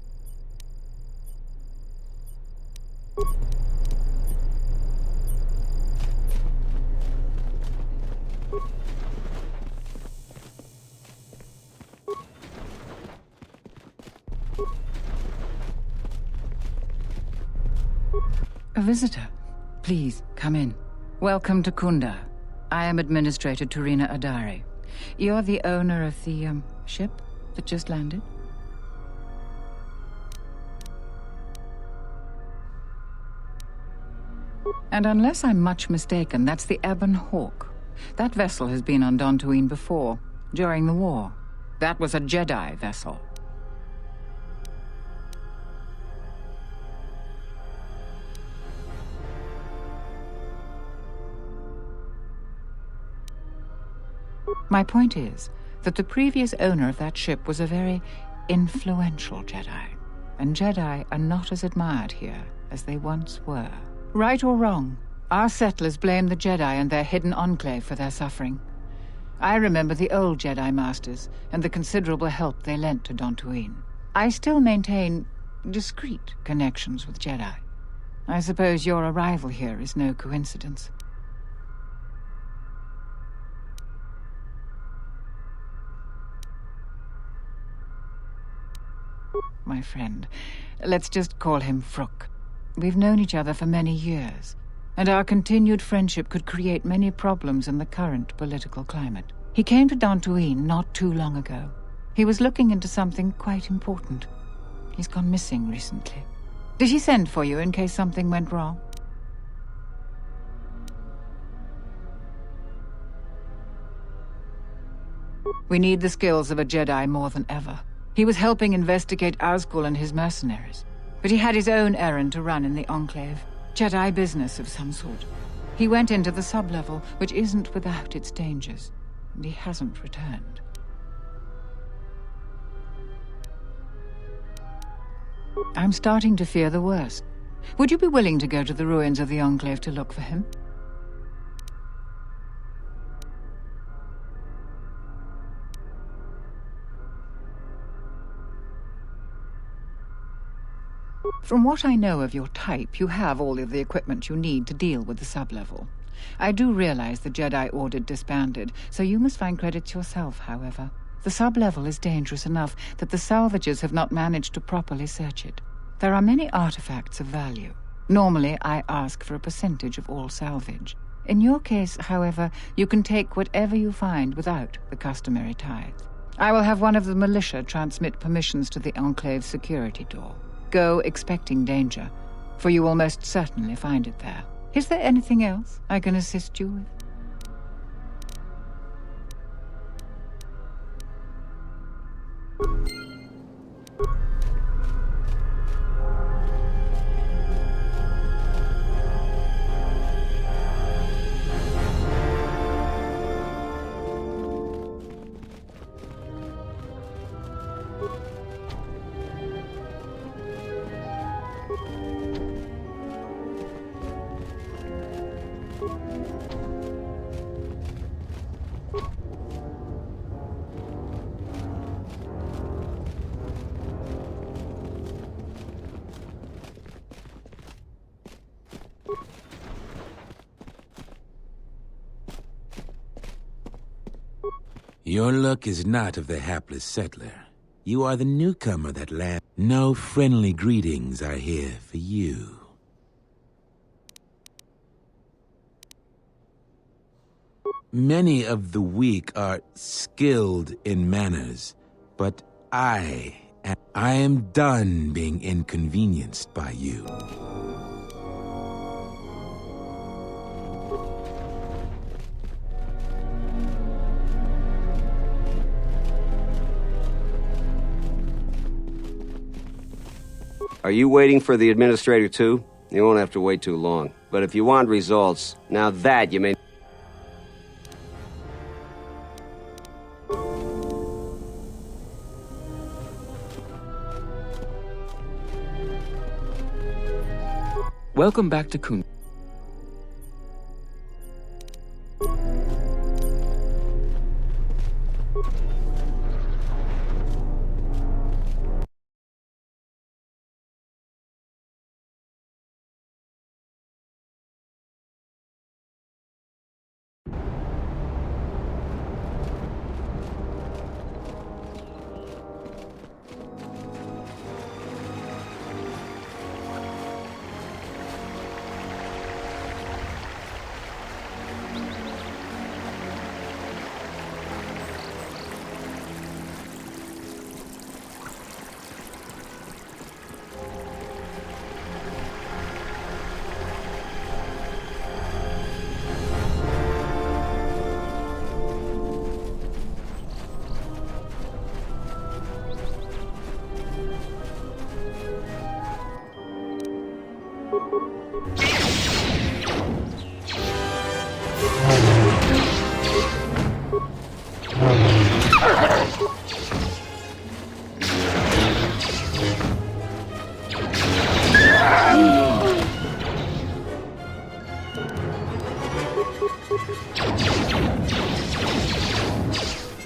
A visitor. Please, come in. Welcome to Kunda. I am Administrator Turina Adare. You're the owner of the, ship that just landed? And unless I'm much mistaken, that's the Ebon Hawk. That vessel has been on Dantooine before, during the war. That was a Jedi vessel. My point is that the previous owner of that ship was a very influential Jedi, and Jedi are not as admired here as they once were. Right or wrong, our settlers blame the Jedi and their hidden enclave for their suffering. I remember the old Jedi Masters and the considerable help they lent to Dantooine. I still maintain discreet connections with Jedi. I suppose your arrival here is no coincidence. My friend, let's just call him Fruk. We've known each other for many years, and our continued friendship could create many problems in the current political climate. He came to Dantooine not too long ago. He was looking into something quite important. He's gone missing recently. Did he send for you in case something went wrong? We need the skills of a Jedi more than ever. He was helping investigate Azkul and his mercenaries, but he had his own errand to run in the Enclave. Jedi business of some sort. He went into the sub-level, which isn't without its dangers, and he hasn't returned. I'm starting to fear the worst. Would you be willing to go to the ruins of the Enclave to look for him? From what I know of your type, you have all of the equipment you need to deal with the sub-level. I do realize the Jedi Order disbanded, so you must find credits yourself, however. The sub-level is dangerous enough that the salvagers have not managed to properly search it. There are many artifacts of value. Normally, I ask for a percentage of all salvage. In your case, however, you can take whatever you find without the customary tithe. I will have one of the militia transmit permissions to the Enclave's security door. Go expecting danger, for you will most certainly find it there. Is there anything else I can assist you with? Your luck is not of the hapless settler. You are the newcomer that land. No friendly greetings are here for you. Many of the weak are skilled in manners, but I am done being inconvenienced by you. Are you waiting for the administrator too? You won't have to wait too long. But if you want results, now that you may... Welcome back to Kunda.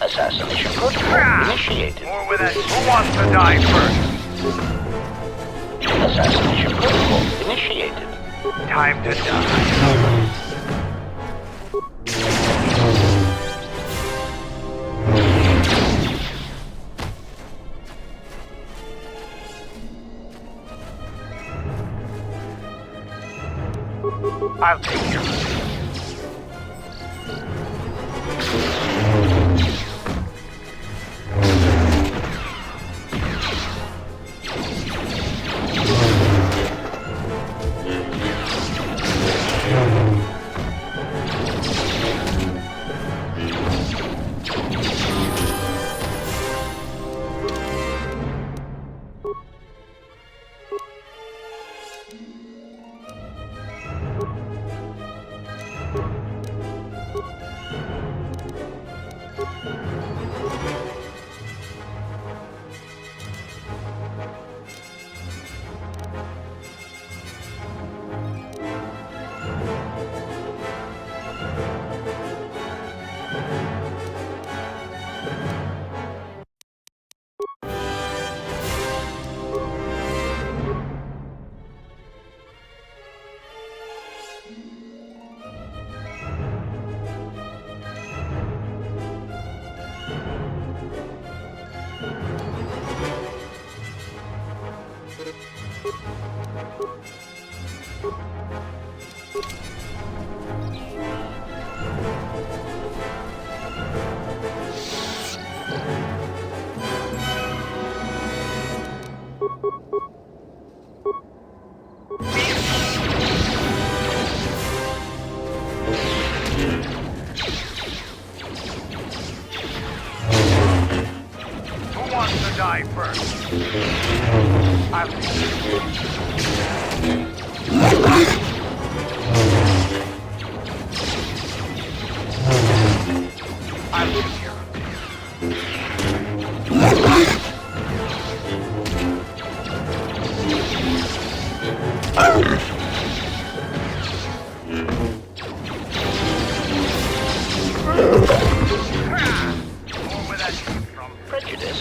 Assassination protocol initiated. More with it. Who wants to die first? Assassination protocol initiated. Time to die. I'll take care of it. Die first. I'll take care of where that came from. Prejudice.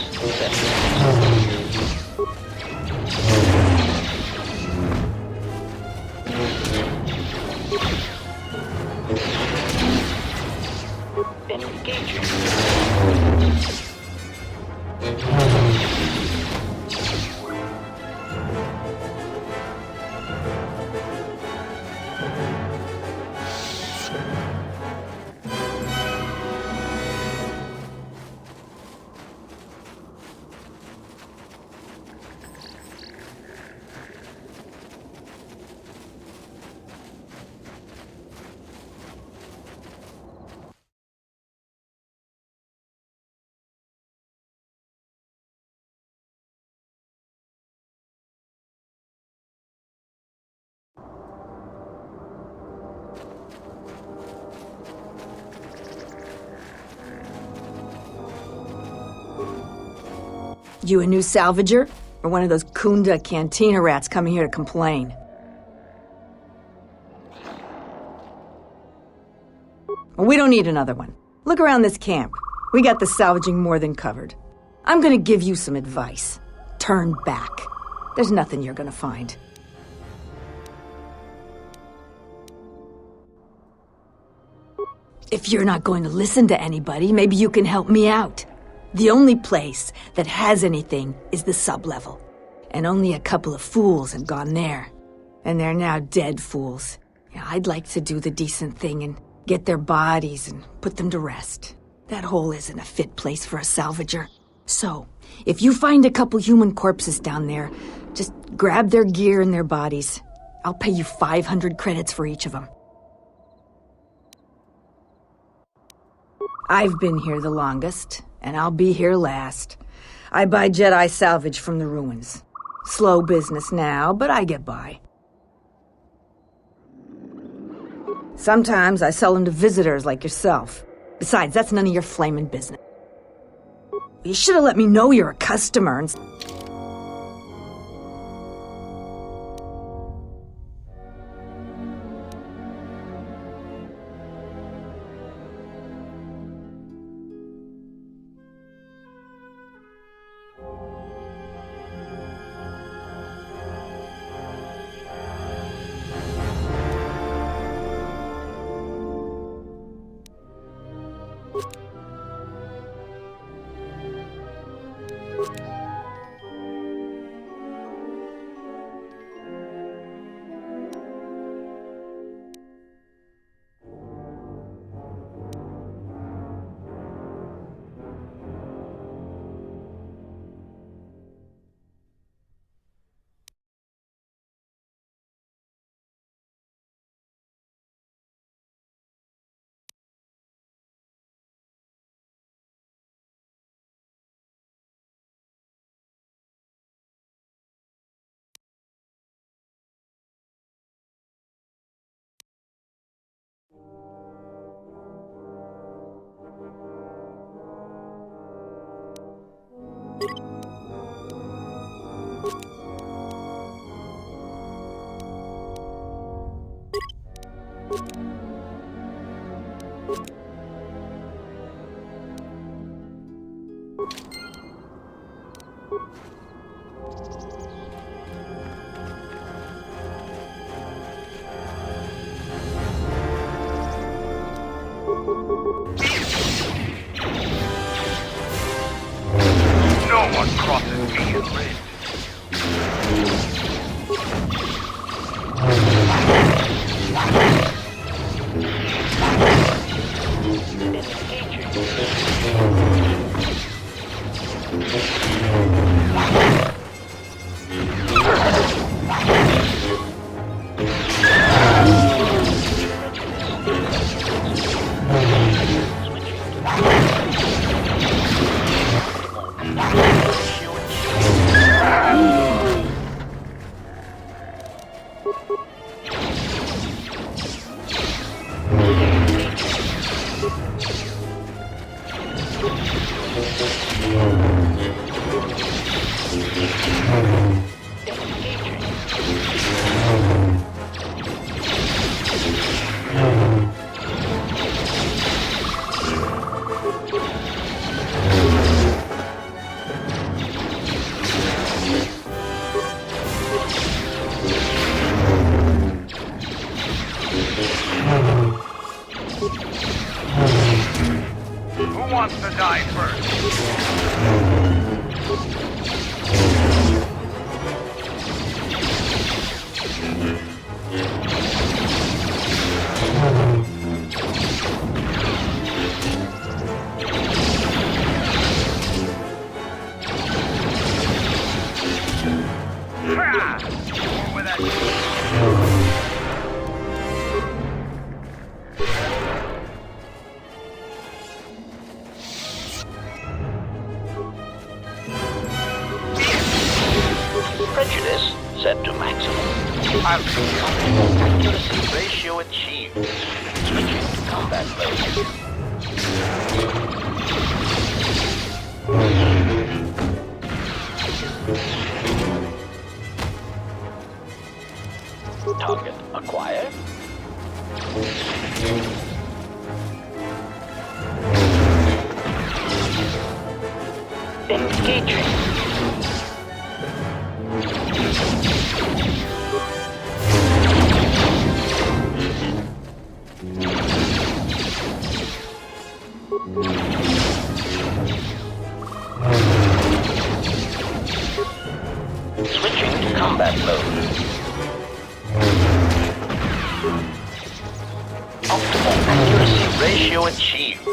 Engaging. You a new salvager? Or one of those Kunda cantina rats coming here to complain? Well, we don't need another one. Look around this camp. We got the salvaging more than covered. I'm gonna give you some advice. Turn back. There's nothing you're gonna find. If you're not going to listen to anybody, maybe you can help me out. The only place that has anything is the sub-level. And only a couple of fools have gone there. And they're now dead fools. Yeah, I'd like to do the decent thing and get their bodies and put them to rest. That hole isn't a fit place for a salvager. So, if you find a couple human corpses down there, just grab their gear and their bodies. I'll pay you 500 credits for each of them. I've been here the longest, and I'll be here last. I buy Jedi salvage from the ruins. Slow business now, but I get by. Sometimes I sell them to visitors like yourself. Besides, that's none of your flaming business. You should have let me know you're a customer and... No one crosses me in red. Who wants to die first? Over that. Prejudice set to maximum. Accuracy ratio achieved. Switching to combat mode. Target acquired. Engaging. Switching to combat mode. Optimal accuracy ratio achieved.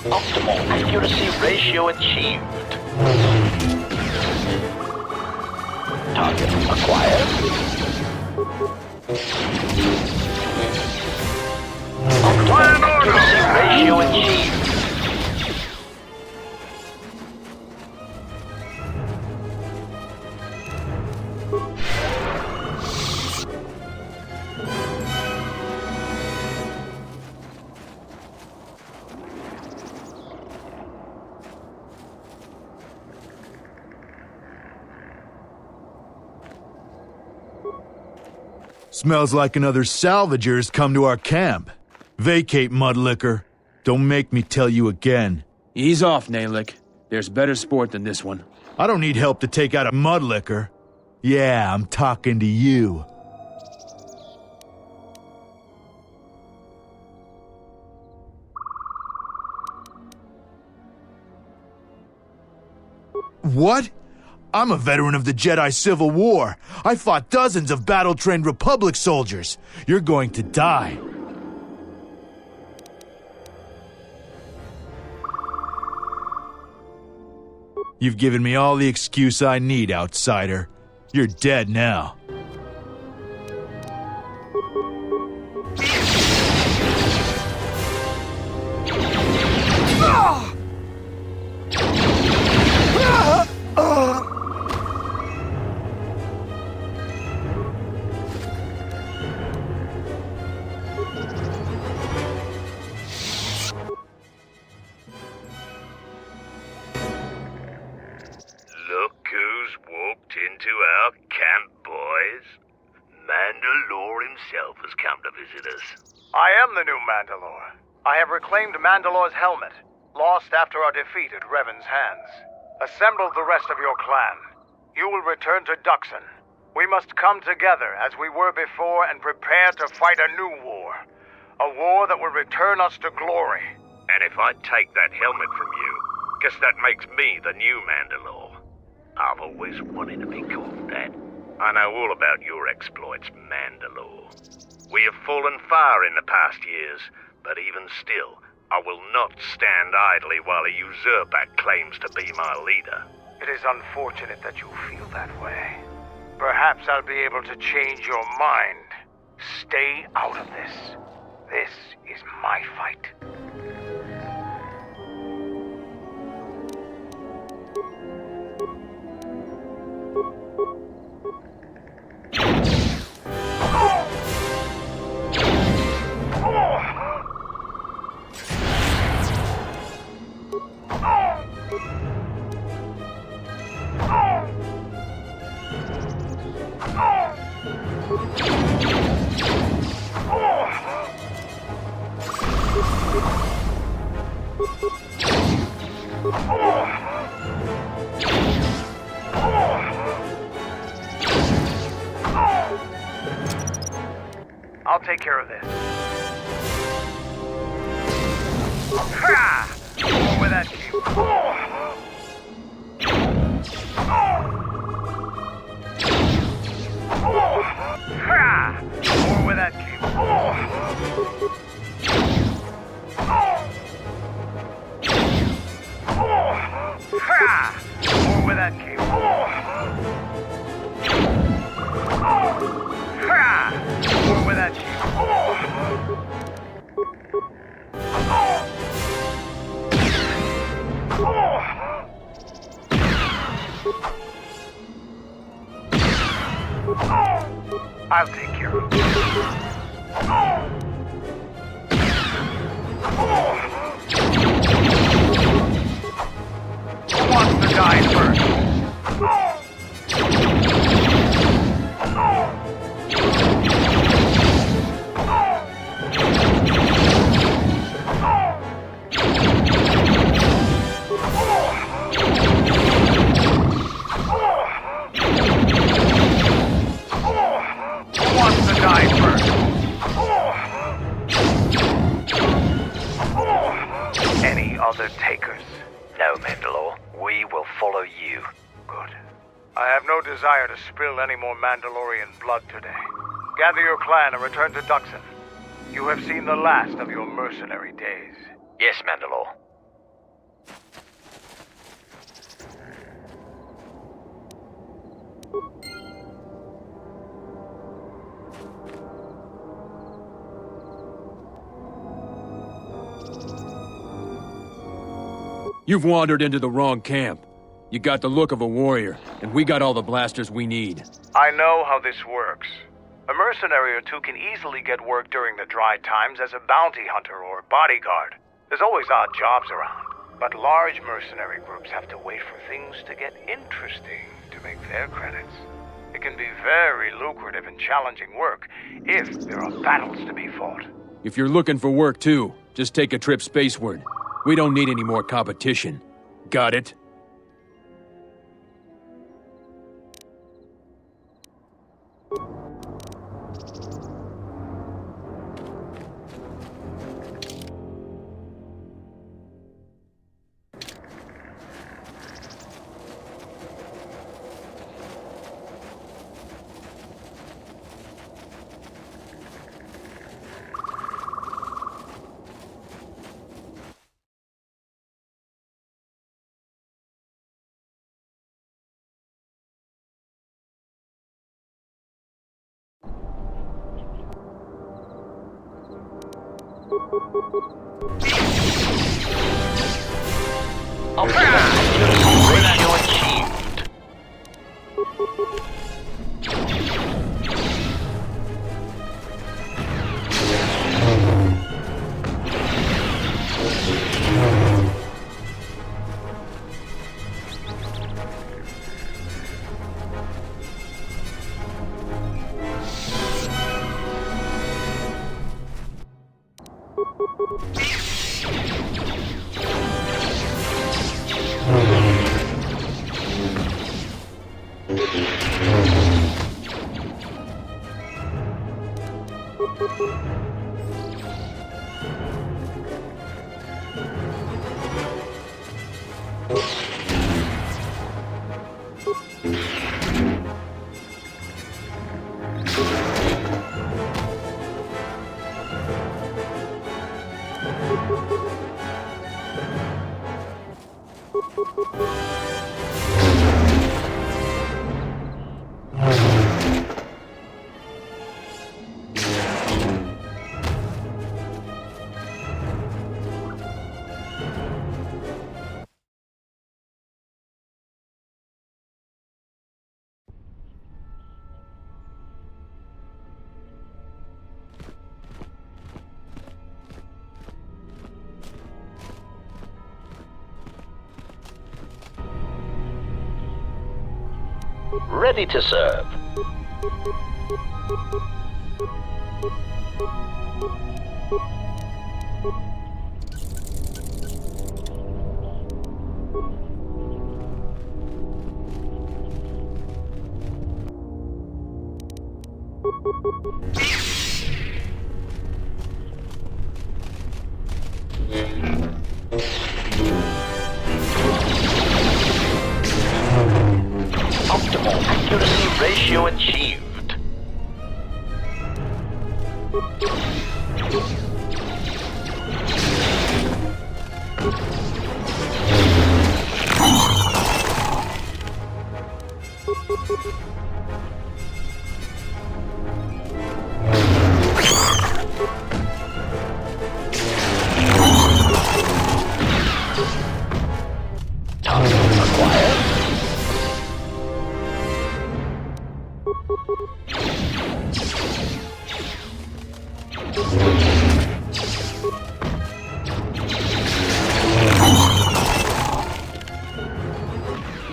Optimal accuracy ratio achieved. Target acquired. Optimal accuracy ratio achieved. Smells like another salvager's come to our camp. Vacate, Mudlicker. Don't make me tell you again. Ease off, Nalick. There's better sport than this one. I don't need help to take out a Mudlicker. Yeah, I'm talking to you. What? I'm a veteran of the Jedi Civil War. I fought dozens of battle-trained Republic soldiers. You're going to die. You've given me all the excuse I need, outsider. You're dead now. Look who's walked into our camp, boys. Mandalore himself has come to visit us. I am the new Mandalore. I have reclaimed Mandalore's helmet, lost after our defeat at Revan's hands. Assemble the rest of your clan. You will return to Duxon. We must come together as we were before and prepare to fight a new war. A war that will return us to glory. And if I take that helmet from you, guess that makes me the new Mandalore. I've always wanted to be called that. I know all about your exploits, Mandalore. We have fallen far in the past years, but even still, I will not stand idly while a usurper claims to be my leader. It is unfortunate that you feel that way. Perhaps I'll be able to change your mind. Stay out of this. This is my fight. I'll take care of this. Ha! Over that. More where that came from. More where that came from. More where that came I'll take care of it. Who wants to die first? Any other takers? No, Mandalore. We will follow you. Good. I have no desire to spill any more Mandalorian blood today. Gather your clan and return to Duxon. You have seen the last of your mercenary days. Yes, Mandalore. You've wandered into the wrong camp. You got the look of a warrior, and we got all the blasters we need. I know how this works. A mercenary or two can easily get work during the dry times as a bounty hunter or bodyguard. There's always odd jobs around. But large mercenary groups have to wait for things to get interesting to make their credits. It can be very lucrative and challenging work if there are battles to be fought. If you're looking for work too, just take a trip spaceward. We don't need any more competition. Got it? Ready to serve. Accuracy ratio achieved. Target acquired.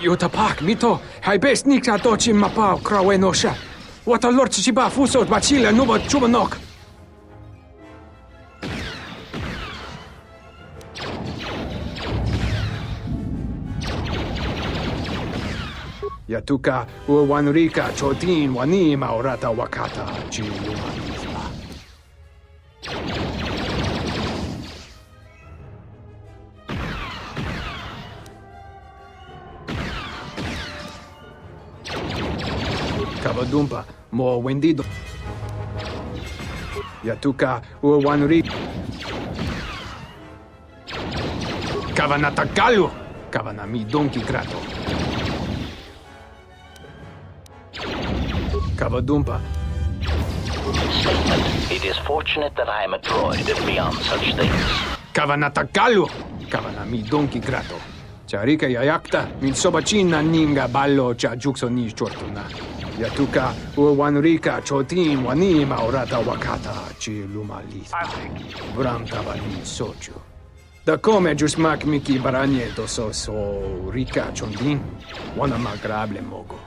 Yutapak, mito, hai best nikta dochi mapao krawe nosha. What a lord chiba fuso bachila nuba chubanok. Yatuka uwanrika chotin wani maorata wakata chiluma. Kabadumpa, mo wendido. Yatuka uwanrika. Kavanatakalu, kavanami donki grato. Kabadumpa. Statement. It is fortunate that I am a droid and beyond such things. Kavanatakalu, kavanami donki grato. Charika yayakta, min sobachina ninga ballo cha jukso ni chortuna. Yatuka uwanrika chotin wani maorata wakata chiluma lisa. Bram tabani soju. Da come jusmak miki baranye doso so rika chondin, wana magrable mogo.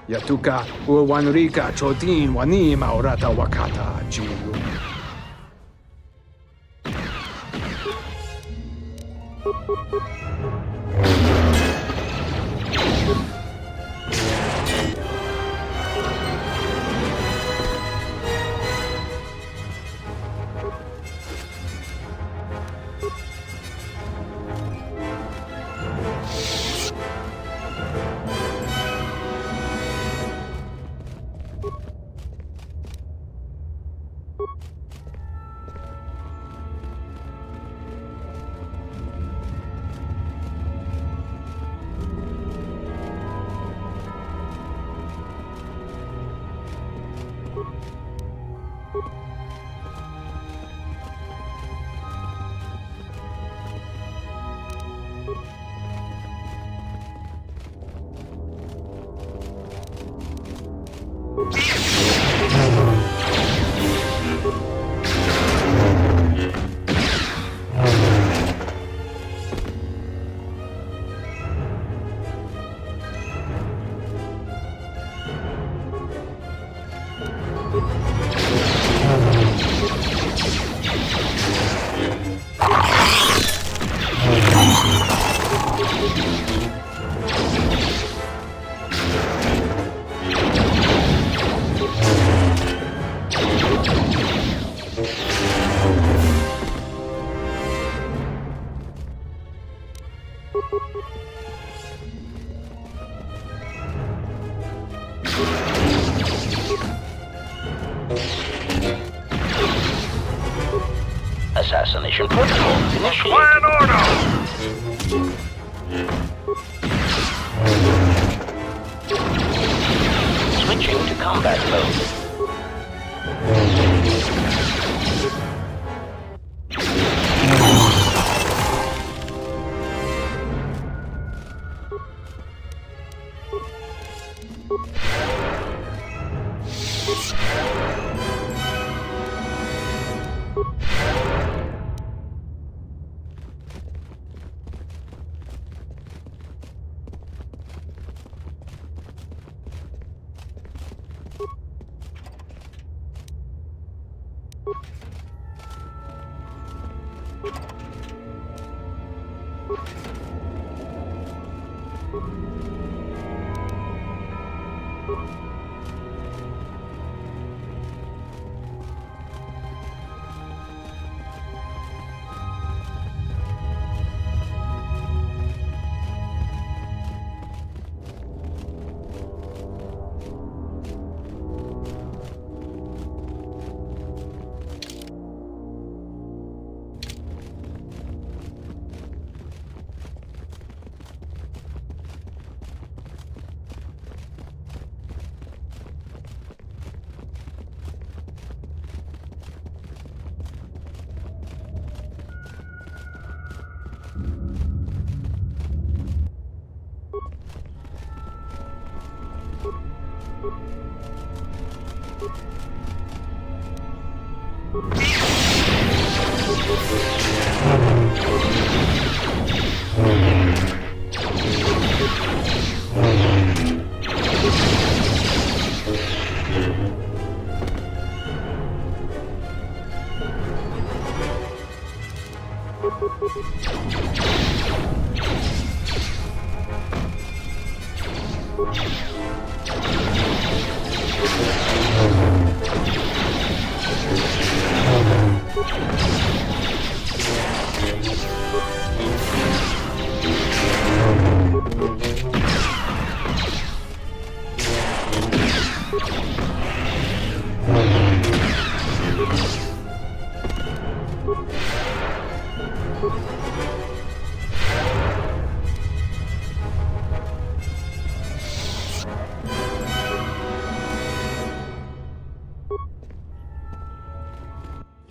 Yatuka uwanrika chotin wani maorata wakata chiluma. Assassination protocol initiated. Plan order! Switching to combat mode.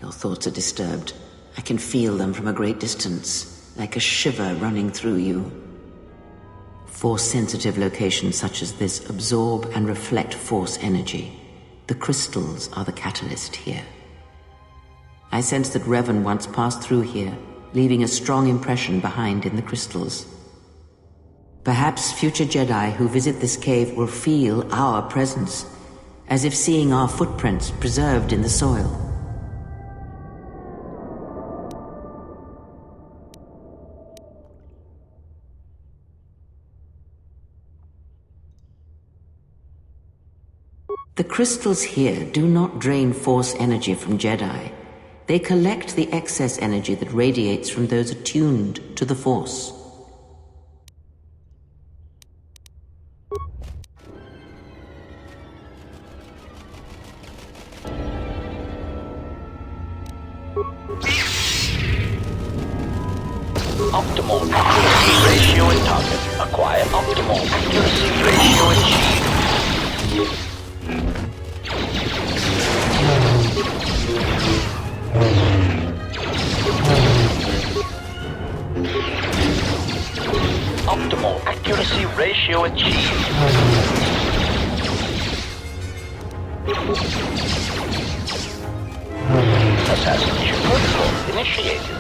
Your thoughts are disturbed. I can feel them from a great distance, like a shiver running through you. Force-sensitive locations such as this absorb and reflect force energy. The crystals are the catalyst here. I sense that Revan once passed through here, leaving a strong impression behind in the crystals. Perhaps future Jedi who visit this cave will feel our presence, as if seeing our footprints preserved in the soil. The crystals here do not drain force energy from Jedi. They collect the excess energy that radiates from those attuned to the Force. Optimal accuracy ratio and target. Acquire optimal accuracy ratio achieved. Optimal accuracy ratio achieved. Assassination protocol initiated.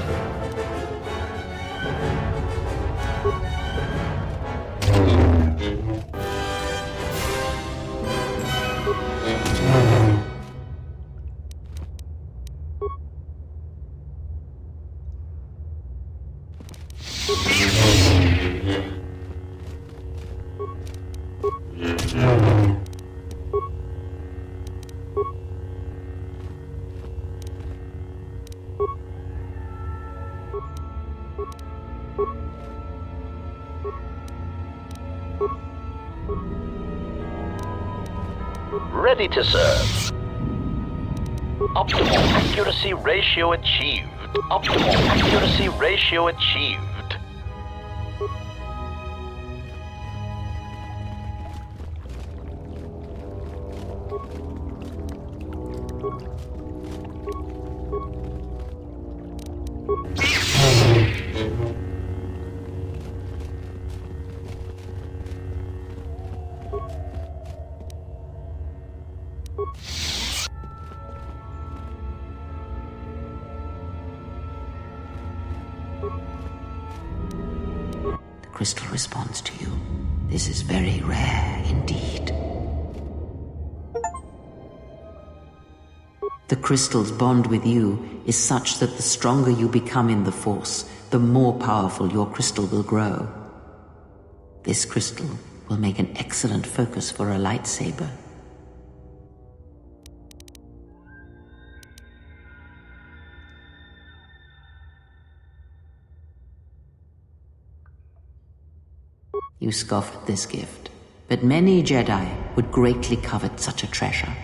Ready to serve. Optimal accuracy ratio achieved. Optimal accuracy ratio achieved. The crystal responds to you. This is very rare indeed. The crystal's bond with you is such that the stronger you become in the Force, the more powerful your crystal will grow. This crystal will make an excellent focus for a lightsaber. You scoff at this gift, but many Jedi would greatly covet such a treasure.